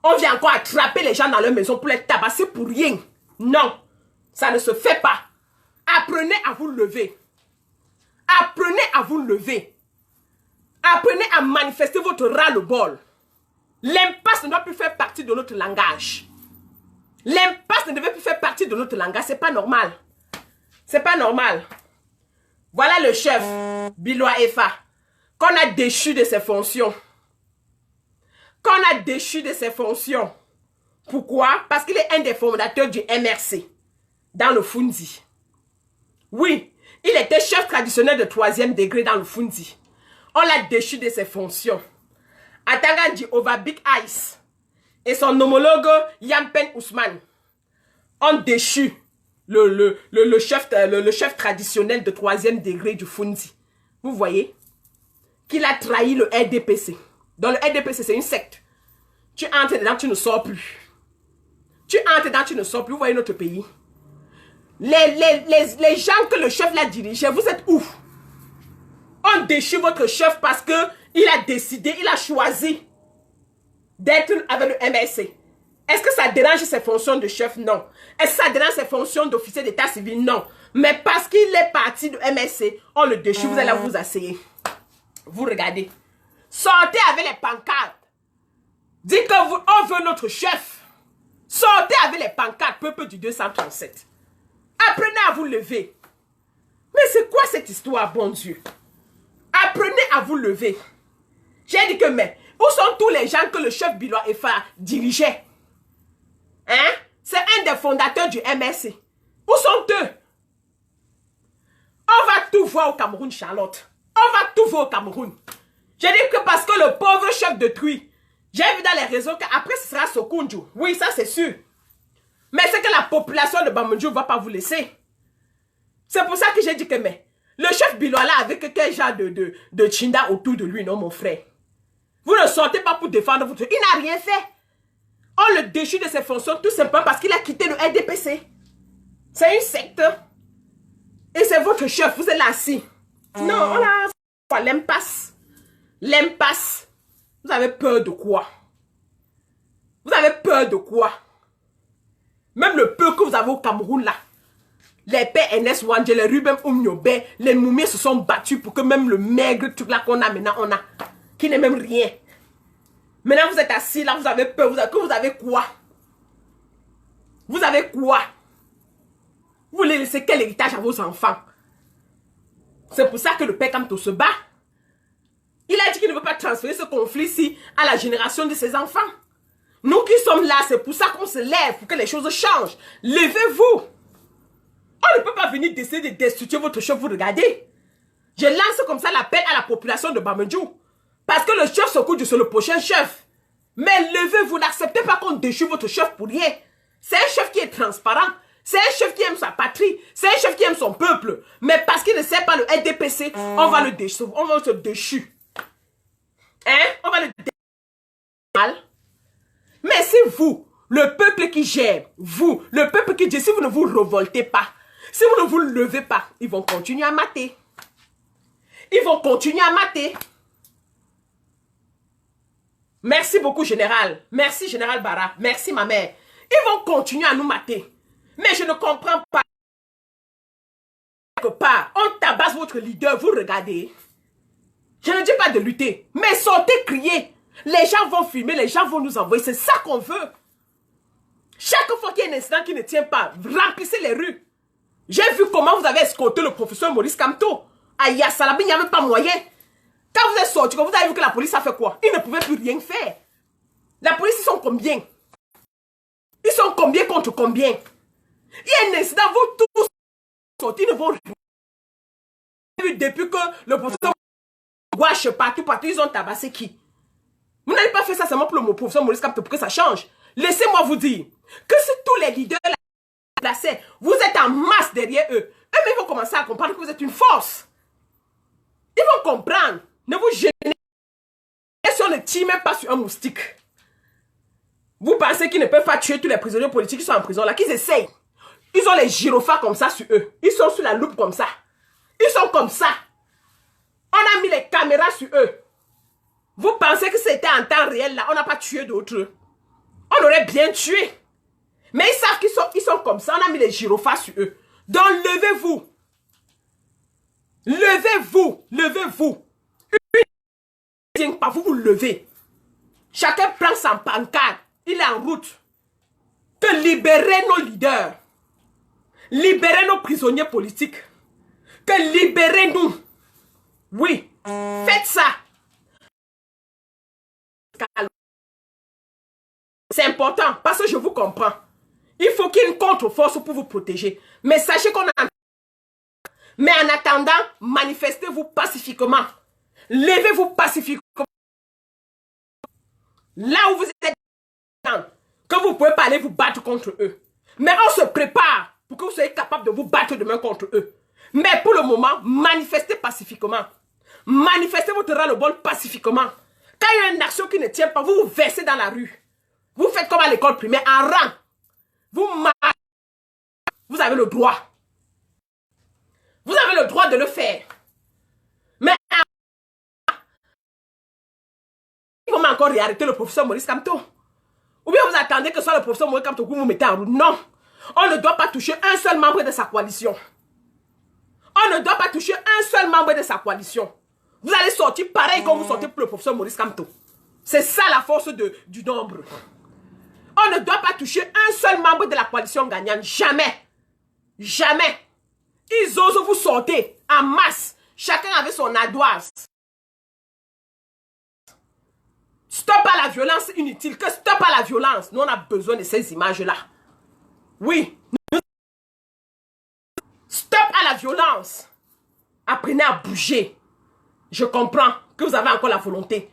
On vient encore attraper les gens dans leur maison pour les tabasser pour rien. Non, ça ne se fait pas. Apprenez à vous lever. Apprenez à vous lever. Apprenez à manifester votre ras-le-bol. L'impasse ne doit plus faire partie de notre langage. L'impasse ne devait plus faire partie de notre langage. C'est pas normal. C'est pas normal. Voilà le chef, Biloa Efa, qu'on a déchu de ses fonctions. Qu'on a déchu de ses fonctions. Pourquoi? Parce qu'il est un des fondateurs du MRC, dans le Fundi. Oui, il était chef traditionnel de 3e degré dans le Fundi. On l'a déchu de ses fonctions. Atanga Ova Big Ice et son homologue Yampen Ousmane ont déchu le chef traditionnel de 3e degré du Fundi. Vous voyez? Qu'il a trahi le RDPC. Dans le RDPC, c'est une secte. Tu entres dedans, tu ne sors plus. Tu entres dedans, tu ne sors plus. Vous voyez notre pays. Les gens que le chef l'a dirigé, vous êtes où? On déchire votre chef parce que il a décidé, il a choisi d'être avec le MRC. Est-ce que ça dérange ses fonctions de chef? Non. Est-ce que ça dérange ses fonctions d'officier d'état civil? Non. Mais parce qu'il est parti du MRC, on le déchire, vous allez vous asseoir. Vous regardez. Sortez avec les pancartes. Dites que on veut notre chef. Sortez avec les pancartes, peuple du 237. Apprenez à vous lever. Mais c'est quoi cette histoire, bon Dieu? Apprenez à vous lever. J'ai dit que, mais, où sont tous les gens que le chef Biloa Efa dirigeait? Hein? C'est un des fondateurs du MRC. Où sont eux? On va tout voir au Cameroun, Charlotte. On va tout voir au Cameroun. J'ai dit que parce que le pauvre chef de Tui, j'ai vu dans les réseaux qu'après ce sera Sokunju. Oui, ça c'est sûr. Mais c'est que la population de Bamandjou ne va pas vous laisser. C'est pour ça que j'ai dit que, mais, le chef Biloa là avec quel genre de Chinda autour de lui, non mon frère? Vous ne sortez pas pour défendre votre... Il n'a rien fait. On le déchire de ses fonctions tout simplement parce qu'il a quitté le RDPC. C'est une secte. Et c'est votre chef, vous êtes là assis. Non, on a l'impasse. L'impasse. Vous avez peur de quoi? Vous avez peur de quoi? Même le peu que vous avez au Cameroun là. Les pères NS Wandje, les Ruben Oumniobe, les Moumiers se sont battus pour que même le maigre truc là qu'on a maintenant, on a, qui n'est même rien. Maintenant vous êtes assis là, vous avez peur, vous avez quoi? Vous avez quoi? Vous voulez laisser quel héritage à vos enfants? C'est pour ça que le père Kamto se bat. Il a dit qu'il ne veut pas transférer ce conflit-ci à la génération de ses enfants. Nous qui sommes là, c'est pour ça qu'on se lève, pour que les choses changent. Levez-vous. On ne peut pas venir décider de destituer votre chef, vous regardez. Je lance comme ça l'appel à la population de Bamandjou. Parce que le chef Sokunju, c'est le prochain chef. Mais levez-vous, n'acceptez pas qu'on déchire votre chef pour rien. C'est un chef qui est transparent. C'est un chef qui aime sa patrie. C'est un chef qui aime son peuple. Mais parce qu'il ne sait pas le RDPC, on va le déchirer. On va se déchirer. Hein? On va le déchirer. Mais si vous, le peuple qui gère, vous, le peuple qui dit, si vous ne vous révoltez pas, si vous ne vous levez pas, ils vont continuer à mater. Ils vont continuer à mater. Merci beaucoup, général. Merci, général Bara. Merci, ma mère. Ils vont continuer à nous mater. Mais je ne comprends pas. Quelque part, on tabasse votre leader, vous regardez. Je ne dis pas de lutter, mais sortez, crier. Les gens vont filmer, les gens vont nous envoyer. C'est ça qu'on veut. Chaque fois qu'il y a un incident qui ne tient pas, remplissez les rues. J'ai vu comment vous avez escorté le professeur Maurice Kamto. Aïe, Salabi, il n'y a même pas moyen. Quand vous êtes sorti, vous avez vu que la police a fait quoi? Ils ne pouvaient plus rien faire. La police, ils sont combien? Ils sont combien contre combien? Il y a un incident, vous tous sortis, ils ne vont rien. Depuis que le professeur gouache partout, ils ont tabassé qui? Vous n'avez pas fait ça seulement pour le professeur Maurice Kamto pour que ça change. Laissez-moi vous dire que si tous les leaders placés, vous êtes en masse derrière eux, eux-mêmes vont commencer à comprendre que vous êtes une force. Ils vont comprendre. Ne vous gênez. Et si on ne tire même pas sur un moustique. Vous pensez qu'ils ne peuvent pas tuer tous les prisonniers politiques qui sont en prison là, qu'ils essayent. Ils ont les gyrophares comme ça sur eux. Ils sont sous la loupe comme ça. Ils sont comme ça. On a mis les caméras sur eux. Vous pensez que c'était en temps réel là, on n'a pas tué d'autres. On aurait bien tué. Mais ils savent qu'ils sont comme ça. On a mis les gyrophares sur eux. Donc levez-vous. Levez-vous. Levez-vous. Pas vous vous levez. Chacun prend son pancarte. Il est en route. que libérer nos leaders, libérer nos prisonniers politiques, que libérez-nous. Oui, faites ça. C'est important parce que je vous comprends. Il faut qu'il y ait une contre-force pour vous protéger. Mais sachez qu'on a... Mais en attendant, manifestez-vous pacifiquement. Levez-vous pacifiquement. Là où vous êtes, que vous pouvez pas aller vous battre contre eux. Mais on se prépare pour que vous soyez capable de vous battre demain contre eux. Mais pour le moment, manifestez pacifiquement. Manifestez votre ras-le-bol pacifiquement. Quand il y a une action qui ne tient pas, vous vous versez dans la rue. Vous faites comme à l'école primaire, en rang. Vous avez le droit. Vous avez le droit de le faire. Mais il faut encore réarrêter le professeur Maurice Kamto. Ou bien vous attendez que ce soit le professeur Maurice Kamto que vous mettez en route. Non. On ne doit pas toucher un seul membre de sa coalition. On ne doit pas toucher un seul membre de sa coalition. Vous allez sortir pareil comme vous sortez pour le professeur Maurice Kamto. C'est ça la force du nombre. On ne doit pas toucher un seul membre de la coalition gagnante. Jamais. Jamais. Ils osent vous sortir en masse. Chacun avec son ardoise. Stop à la violence inutile. Que stop à la violence. Nous, on a besoin de ces images-là. Oui. Stop à la violence. Apprenez à bouger. Je comprends que vous avez encore la volonté.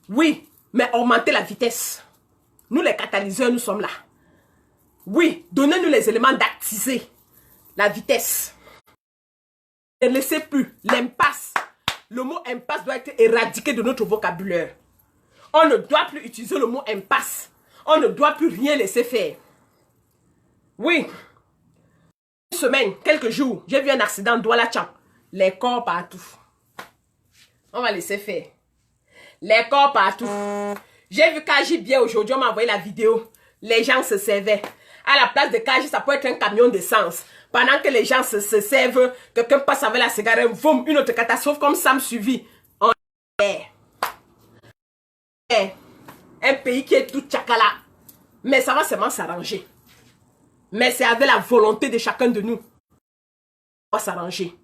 Oui, mais augmentez la vitesse. Nous, les catalyseurs, nous sommes là. Oui, donnez-nous les éléments d'actiser la vitesse. Ne laissez plus l'impasse. Le mot impasse doit être éradiqué de notre vocabulaire. On ne doit plus utiliser le mot impasse. On ne doit plus rien laisser faire. Oui. Une semaine, quelques jours, j'ai vu un accident Douala Tcham. Les corps partout. On va laisser faire. Les corps partout. J'ai vu Kaji bien aujourd'hui, on m'a envoyé la vidéo. Les gens se servaient. À la place de Kaji, ça peut être un camion d'essence. Pendant que les gens se servent, quelqu'un passe avec la cigarette, boum, une autre catastrophe comme ça me suivit. On est un pays qui est tout tchakala. Mais ça va seulement s'arranger. Mais c'est avec la volonté de chacun de nous. Ça va s'arranger.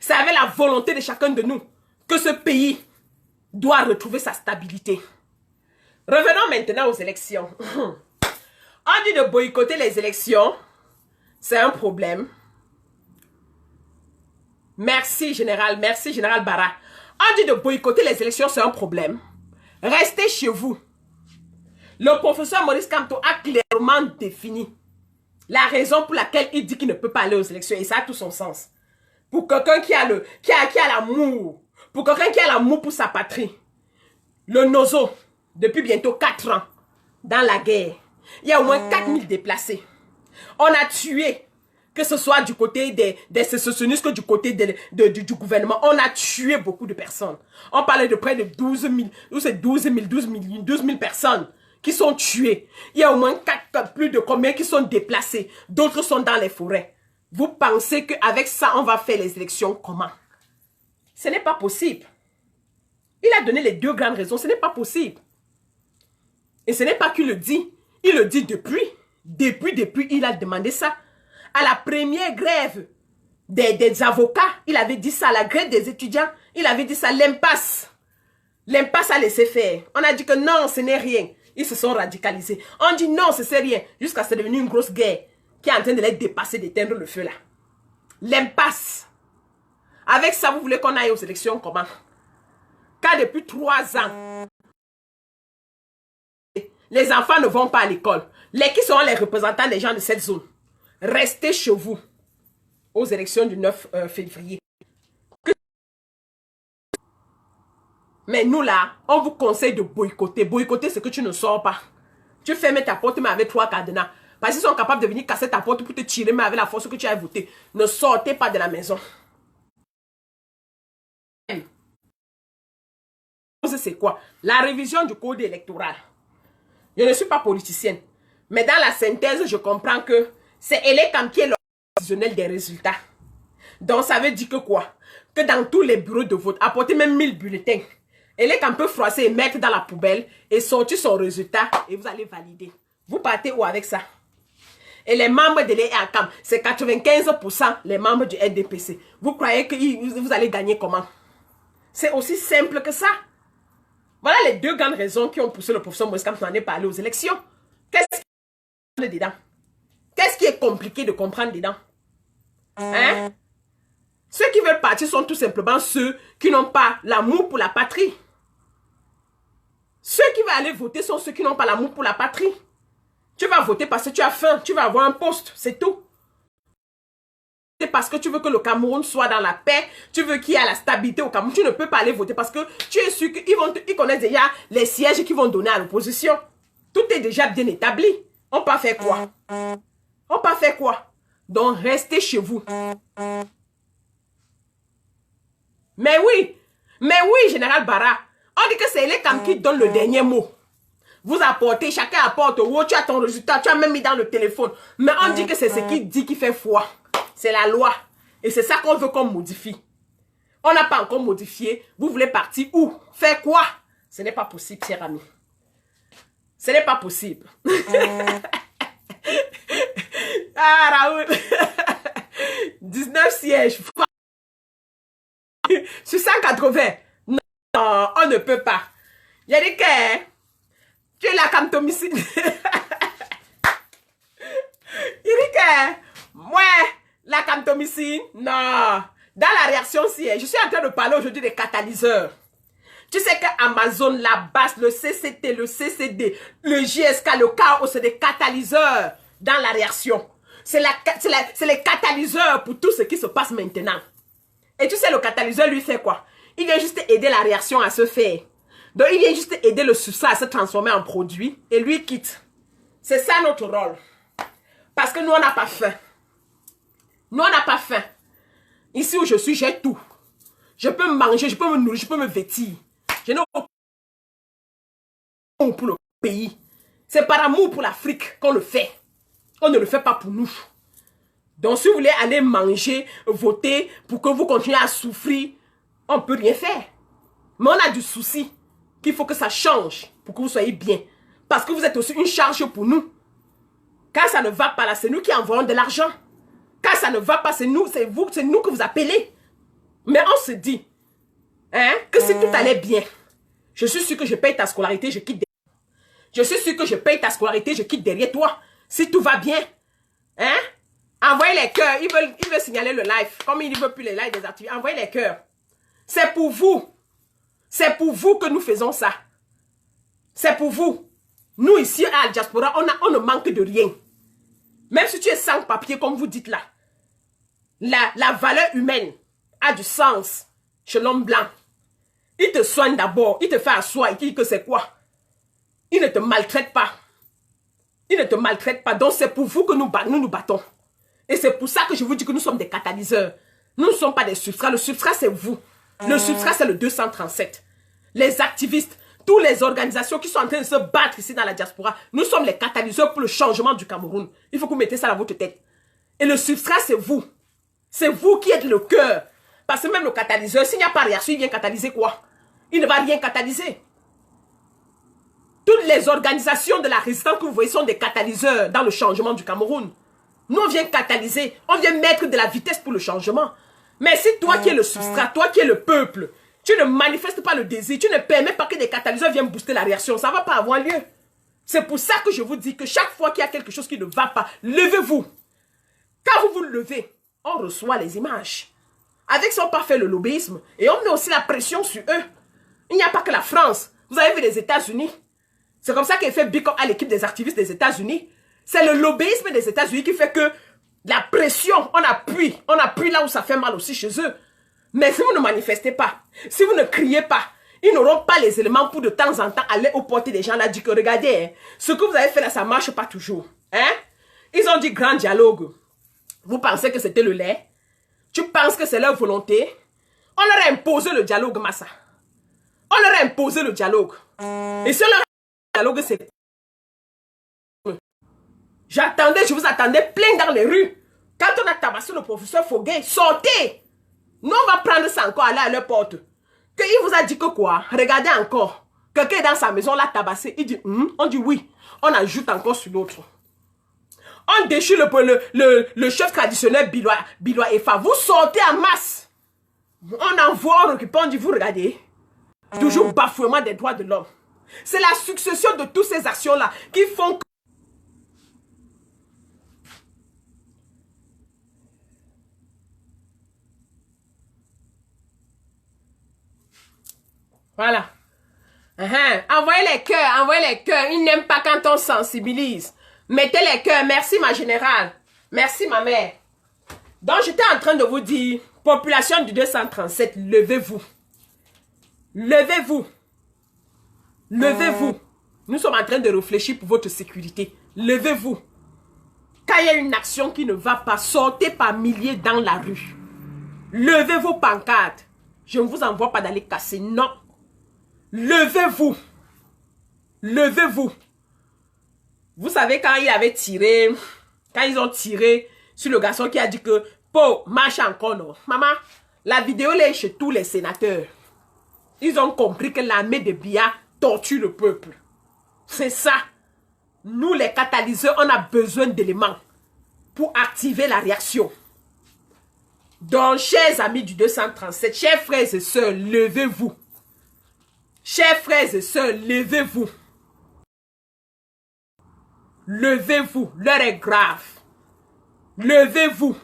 C'est avec la volonté de chacun de nous que ce pays doit retrouver sa stabilité. Revenons maintenant aux élections. On dit de boycotter les élections. C'est un problème. Merci, Général Barra. On dit de boycotter les élections, c'est un problème. Restez chez vous. Le professeur Maurice Kamto a clairement défini la raison pour laquelle il dit qu'il ne peut pas aller aux élections. Et ça a tout son sens. Pour quelqu'un qui a l'amour. Pour quelqu'un qui a l'amour pour sa patrie. Le Nozo, depuis bientôt 4 ans, dans la guerre, il y a au moins 4000 déplacés. On a tué, que ce soit du côté des sécessionnistes que du côté du gouvernement. On a tué beaucoup de personnes. On parlait de près de 12 000, ou c'est 12 000 personnes qui sont tuées. Il y a au moins plus de combien qui sont déplacés. D'autres sont dans les forêts. Vous pensez qu'avec ça, on va faire les élections comment? Ce n'est pas possible. Il a donné les 2 grandes raisons. Ce n'est pas possible. Et ce n'est pas qu'il le dit. Il le dit depuis. Depuis, il a demandé ça. À la première grève des avocats, il avait dit ça. À la grève des étudiants, il avait dit ça. L'impasse. L'impasse a laissé faire. On a dit que non, ce n'est rien. Ils se sont radicalisés. On dit non, ce n'est rien. Jusqu'à ce que c'est devenu une grosse guerre qui est en train de les dépasser, d'éteindre le feu là. L'impasse. Avec ça, vous voulez qu'on aille aux élections comment? Car depuis 3 ans, les enfants ne vont pas à l'école. Qui seront les représentants des gens de cette zone? Restez chez vous aux élections du 9 février. Mais nous là, on vous conseille de boycotter. Boycotter, c'est que tu ne sors pas. Tu fermes ta porte mais avec 3 cadenas. Parce qu'ils sont capables de venir casser ta porte pour te tirer mais avec la force que tu as votée. Ne sortez pas de la maison. C'est quoi? La révision du code électoral. Je ne suis pas politicienne. Mais dans la synthèse, je comprends que c'est Elekam qui est le décisionnel des résultats. Donc, ça veut dire que quoi? Que dans tous les bureaux de vote, apporter même 1000 bulletins. Elekam peut froisser et mettre dans la poubelle et sortir son résultat et vous allez valider. Vous partez où avec ça? Et les membres de l'EACAM, c'est 95% les membres du RDPC. Vous croyez que vous allez gagner comment? C'est aussi simple que ça. Voilà les deux grandes raisons qui ont poussé le professeur Moïse Kamto à aller aux élections. Qu'est-ce qui est dedans? Qu'est-ce qui est compliqué de comprendre dedans? Hein? Ceux qui veulent partir sont tout simplement ceux qui n'ont pas l'amour pour la patrie. Ceux qui veulent aller voter sont ceux qui n'ont pas l'amour pour la patrie. Tu vas voter parce que tu as faim, tu vas avoir un poste, c'est tout. C'est parce que tu veux que le Cameroun soit dans la paix, tu veux qu'il y ait la stabilité au Cameroun. Tu ne peux pas aller voter parce que tu es sûr qu'ils connaissent déjà les sièges qu'ils vont donner à l'opposition. Tout est déjà bien établi. On peut faire quoi? On peut faire quoi? Donc restez chez vous. Mais oui, Général Barra, on dit que c'est les Cam qui donnent le dernier mot. Vous apportez, chacun apporte, oh, tu as ton résultat, tu as même mis dans le téléphone. Mais on dit que c'est ce qui dit qui fait foi. C'est la loi. Et c'est ça qu'on veut qu'on modifie. On n'a pas encore modifié. Vous voulez partir où? Faire quoi? Ce n'est pas possible, cher ami. Ce n'est pas possible. Ah, Raoul. 19 sièges. Sur 180. Non, on ne peut pas. Il y a des cas. Tu es là comme Tomicine. Il dit que moi, la camptomycine, non. Dans la réaction, si je suis en train de parler aujourd'hui des catalyseurs. Tu sais qu'Amazon, la base, le CCT, le CCD, le JSK, le KO, c'est des catalyseurs dans la réaction. C'est les catalyseurs pour tout ce qui se passe maintenant. Et tu sais, le catalyseur, lui, fait quoi? Il vient juste aider la réaction à se faire. Donc, il vient juste aider le substrat à se transformer en produit et lui quitte. C'est ça notre rôle. Parce que nous, on n'a pas faim. Nous, on n'a pas faim. Ici où je suis, j'ai tout. Je peux manger, je peux me nourrir, je peux me vêtir. Je n'ai aucun amour pour le pays. C'est par amour pour l'Afrique qu'on le fait. On ne le fait pas pour nous. Donc, si vous voulez aller manger, voter, pour que vous continuez à souffrir, on ne peut rien faire. Mais on a du souci qu'il faut que ça change pour que vous soyez bien. Parce que vous êtes aussi une charge pour nous. Quand ça ne va pas là, c'est nous qui envoyons de l'argent. Quand ça ne va pas, c'est nous que vous appelez. Mais on se dit, hein, que si tout allait bien, je suis sûr que je paye ta scolarité, je quitte derrière. Je suis sûr que je paye ta scolarité, je quitte derrière toi. Si tout va bien, hein, envoyez les cœurs. Il veut signaler le live. Comme il ne veut plus les lives des activités, envoyez les cœurs. C'est pour vous. C'est pour vous que nous faisons ça. C'est pour vous. Nous, ici, à la diaspora, on ne manque de rien. Même si tu es sans papier, comme vous dites là, la valeur humaine a du sens chez l'homme blanc. Il te soigne d'abord, il te fait asseoir, il dit que c'est quoi? Il ne te maltraite pas. Il ne te maltraite pas. Donc, c'est pour vous que nous nous battons. Et c'est pour ça que je vous dis que nous sommes des catalyseurs. Nous ne sommes pas des substrats. Le substrat, c'est vous. Le substrat, c'est le 237. Les activistes, toutes les organisations qui sont en train de se battre ici dans la diaspora, nous sommes les catalyseurs pour le changement du Cameroun. Il faut que vous mettez ça dans votre tête. Et le substrat, c'est vous. C'est vous qui êtes le cœur. Parce que même le catalyseur, s'il n'y a pas réaction, il vient catalyser quoi? Il ne va rien catalyser. Toutes les organisations de la résistance que vous voyez sont des catalyseurs dans le changement du Cameroun. Nous, on vient catalyser, on vient mettre de la vitesse pour le changement. Mais si toi qui es le substrat, toi qui es le peuple, tu ne manifestes pas le désir, tu ne permets pas que des catalyseurs viennent booster la réaction, ça ne va pas avoir lieu. C'est pour ça que je vous dis que chaque fois qu'il y a quelque chose qui ne va pas, levez-vous. Quand vous vous levez, on reçoit les images. Avec ça, on peut faire le lobbyisme et on met aussi la pression sur eux. Il n'y a pas que la France. Vous avez vu les États-Unis. C'est comme ça qu'il fait big up à l'équipe des activistes des États-Unis. C'est le lobbyisme des États-Unis qui fait que la pression, on appuie là où ça fait mal aussi chez eux. Mais si vous ne manifestez pas, si vous ne criez pas, ils n'auront pas les éléments pour de temps en temps aller aux portes des gens là, dire que regardez, hein, ce que vous avez fait là, ça ne marche pas toujours. Hein? Ils ont dit grand dialogue. Vous pensez que c'était le lait? Tu penses que c'est leur volonté? On leur a imposé le dialogue, Massa. On leur a imposé le dialogue. Et si on leur a imposé le dialogue, c'est quoi? Je vous attendais plein dans les rues. Quand on a tabassé le professeur Foguet, sortez! Nous, on va prendre ça encore, aller à leur porte. Qu'il vous a dit que quoi? Regardez encore. Quelqu'un est dans sa maison, l'a tabassé. Il dit, on dit oui. On ajoute encore sur l'autre. On déchire le chef traditionnel Bilois Efa. Vous sortez en masse. On envoie, on récupère, on dit, vous regardez. Toujours bafouement des droits de l'homme. C'est la succession de toutes ces actions-là qui font que... Voilà. Envoyez les cœurs, envoyez les cœurs. Ils n'aiment pas quand on sensibilise. Mettez les cœurs. Merci ma générale. Merci ma mère. Donc j'étais en train de vous dire, population du 237, levez-vous. Levez-vous. Levez-vous. Nous sommes en train de réfléchir pour votre sécurité. Levez-vous. Quand il y a une action qui ne va pas, sortez par milliers dans la rue. Levez vos pancartes. Je ne vous envoie pas d'aller casser, non. Levez-vous. Levez-vous. Vous savez quand il avait tiré, quand ils ont tiré sur le garçon qui a dit que Pau, marche encore, non. Maman, la vidéo là est chez tous les sénateurs. Ils ont compris que l'armée de Biya torture le peuple. C'est ça. Nous les catalyseurs, on a besoin d'éléments pour activer la réaction. Donc, chers amis du 237, chers frères et sœurs, levez-vous. Chers frères et sœurs, levez-vous. Levez-vous. L'heure est grave. Levez-vous.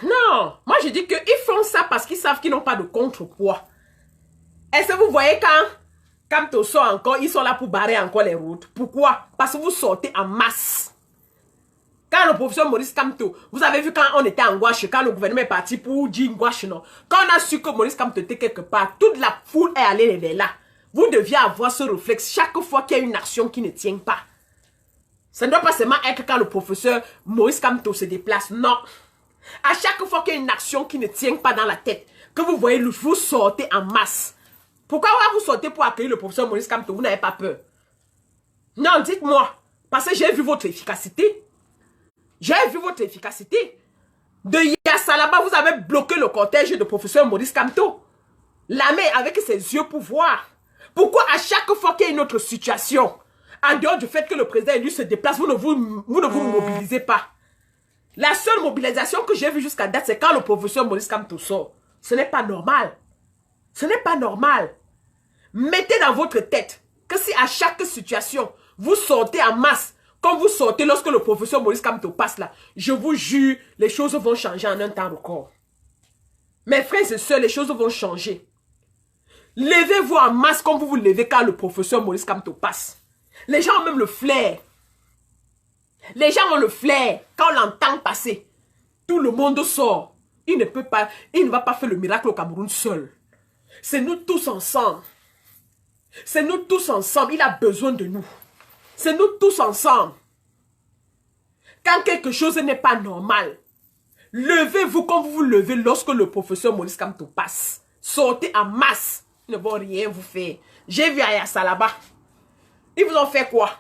Non, moi je dis qu'ils font ça parce qu'ils savent qu'ils n'ont pas de contrepoids. Est-ce que vous voyez quand tu sors encore, ils sont là pour barrer encore les routes. Pourquoi? Parce que vous sortez en masse. Quand le professeur Maurice Kamto, vous avez vu quand on était en Gouache, quand le gouvernement est parti pour dire Gouache, non. Quand on a su que Maurice Kamto était quelque part, toute la foule est allée vers là. Vous deviez avoir ce réflexe chaque fois qu'il y a une action qui ne tient pas. Ça ne doit pas seulement être quand le professeur Maurice Kamto se déplace, non. À chaque fois qu'il y a une action qui ne tient pas dans la tête, que vous voyez, vous sortez en masse. Pourquoi vous sortez pour accueillir le professeur Maurice Kamto? Vous n'avez pas peur? Non, dites-moi. Parce que j'ai vu votre efficacité. J'ai vu votre efficacité. De Yassalaba, vous avez bloqué le cortège de professeur Maurice Kamto. L'armée avec ses yeux pour voir. Pourquoi à chaque fois qu'il y a une autre situation, en dehors du fait que le président élu se déplace, vous ne vous mobilisez pas? La seule mobilisation que j'ai vue jusqu'à date, c'est quand le professeur Maurice Kamto sort. Ce n'est pas normal. Ce n'est pas normal. Mettez dans votre tête que si à chaque situation, vous sortez en masse, comme vous sortez lorsque le professeur Maurice Kamto passe là, je vous jure, les choses vont changer en un temps record. Mes frères et sœurs, les choses vont changer. Levez-vous en masse comme vous vous levez quand le professeur Maurice Kamto passe. Les gens ont même le flair. Les gens ont le flair. Quand on l'entend passer, tout le monde sort. Il ne va pas faire le miracle au Cameroun seul. C'est nous tous ensemble. C'est nous tous ensemble. Il a besoin de nous. C'est nous tous ensemble. Quand quelque chose n'est pas normal, levez-vous comme vous vous levez lorsque le professeur Maurice Kamto passe. Sortez en masse. Ils ne vont rien vous faire. J'ai vu à Yassalaba. Ils vous ont fait quoi?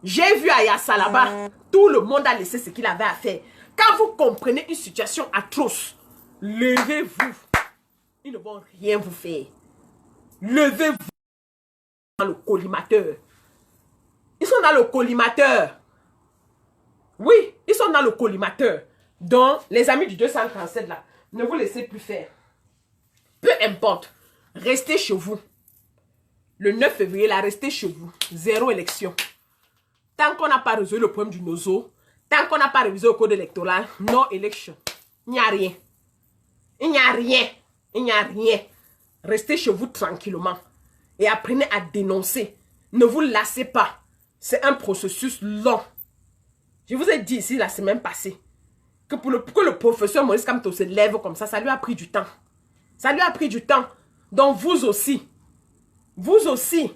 J'ai vu à Yassalaba. Tout le monde a laissé ce qu'il avait à faire. Quand vous comprenez une situation atroce, levez-vous. Ils ne vont rien vous faire. Levez-vous dans le collimateur. Ils sont dans le collimateur. Oui, ils sont dans le collimateur. Donc, les amis du 237 là, ne vous laissez plus faire. Peu importe. Restez chez vous. Le 9 février là, restez chez vous. 0 élection. Tant qu'on n'a pas résolu le problème du nozo, tant qu'on n'a pas révisé le code électoral, no élection. Il n'y a rien. Il n'y a rien. Il n'y a rien. Restez chez vous tranquillement. Et apprenez à dénoncer. Ne vous lassez pas. C'est un processus long. Je vous ai dit ici la semaine passée que pour que le professeur Maurice Kamto se lève comme ça lui a pris du temps. Ça lui a pris du temps. Donc vous aussi. Vous aussi.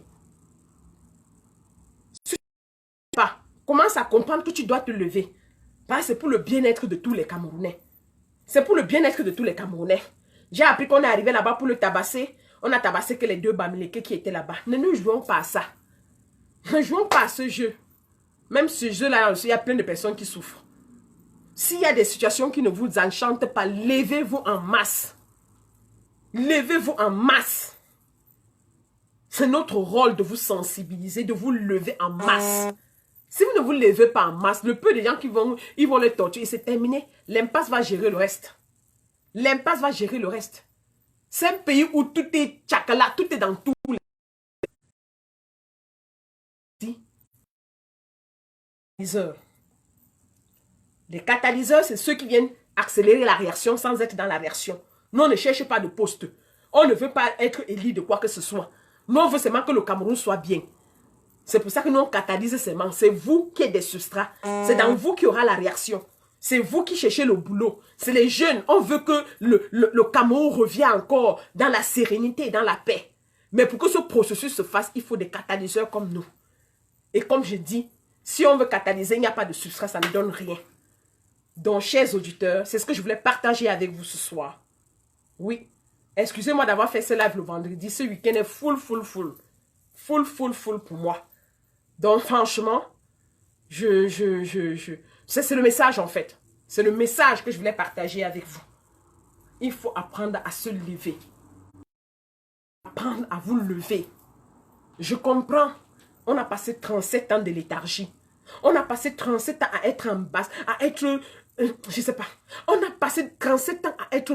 Si tu ne sais pas, commence à comprendre que tu dois te lever. Parce que c'est pour le bien-être de tous les Camerounais. C'est pour le bien-être de tous les Camerounais. J'ai appris qu'on est arrivé là-bas pour le tabasser. On a tabassé que les 2 Bamileke qui étaient là-bas. Ne nous jouons pas à ça. Ne jouons pas à ce jeu. Même ce jeu-là, il y a plein de personnes qui souffrent. S'il y a des situations qui ne vous enchantent pas, levez-vous en masse. Levez-vous en masse. C'est notre rôle de vous sensibiliser, de vous lever en masse. Si vous ne vous levez pas en masse, le peu de gens qui vont, ils vont les torturer, c'est terminé. L'impasse va gérer le reste. L'impasse va gérer le reste. C'est un pays où tout est tchakala, tout est dans tous les catalyseurs. Les catalyseurs, c'est ceux qui viennent accélérer la réaction sans être dans la réaction. Nous, on ne cherche pas de poste. On ne veut pas être élu de quoi que ce soit. Nous, on veut seulement que le Cameroun soit bien. C'est pour ça que nous, on catalyse seulement. C'est vous qui êtes des substrats. C'est dans vous qu'il y aura la réaction. C'est vous qui cherchez le boulot. C'est les jeunes. On veut que le Cameroun revienne encore dans la sérénité, dans la paix. Mais pour que ce processus se fasse, il faut des catalyseurs comme nous. Et comme je dis, si on veut catalyser, il n'y a pas de substrat, ça ne donne rien. Donc, chers auditeurs, c'est ce que je voulais partager avec vous ce soir. Oui. Excusez-moi d'avoir fait ce live le vendredi. Ce week-end est full pour moi. Donc, franchement, c'est le message en fait. C'est le message que je voulais partager avec vous. Il faut apprendre à se lever. Apprendre à vous lever. Je comprends. On a passé 37 ans de léthargie. On a passé 37 ans à être en basse, à être, je sais pas. On a passé 37 ans à être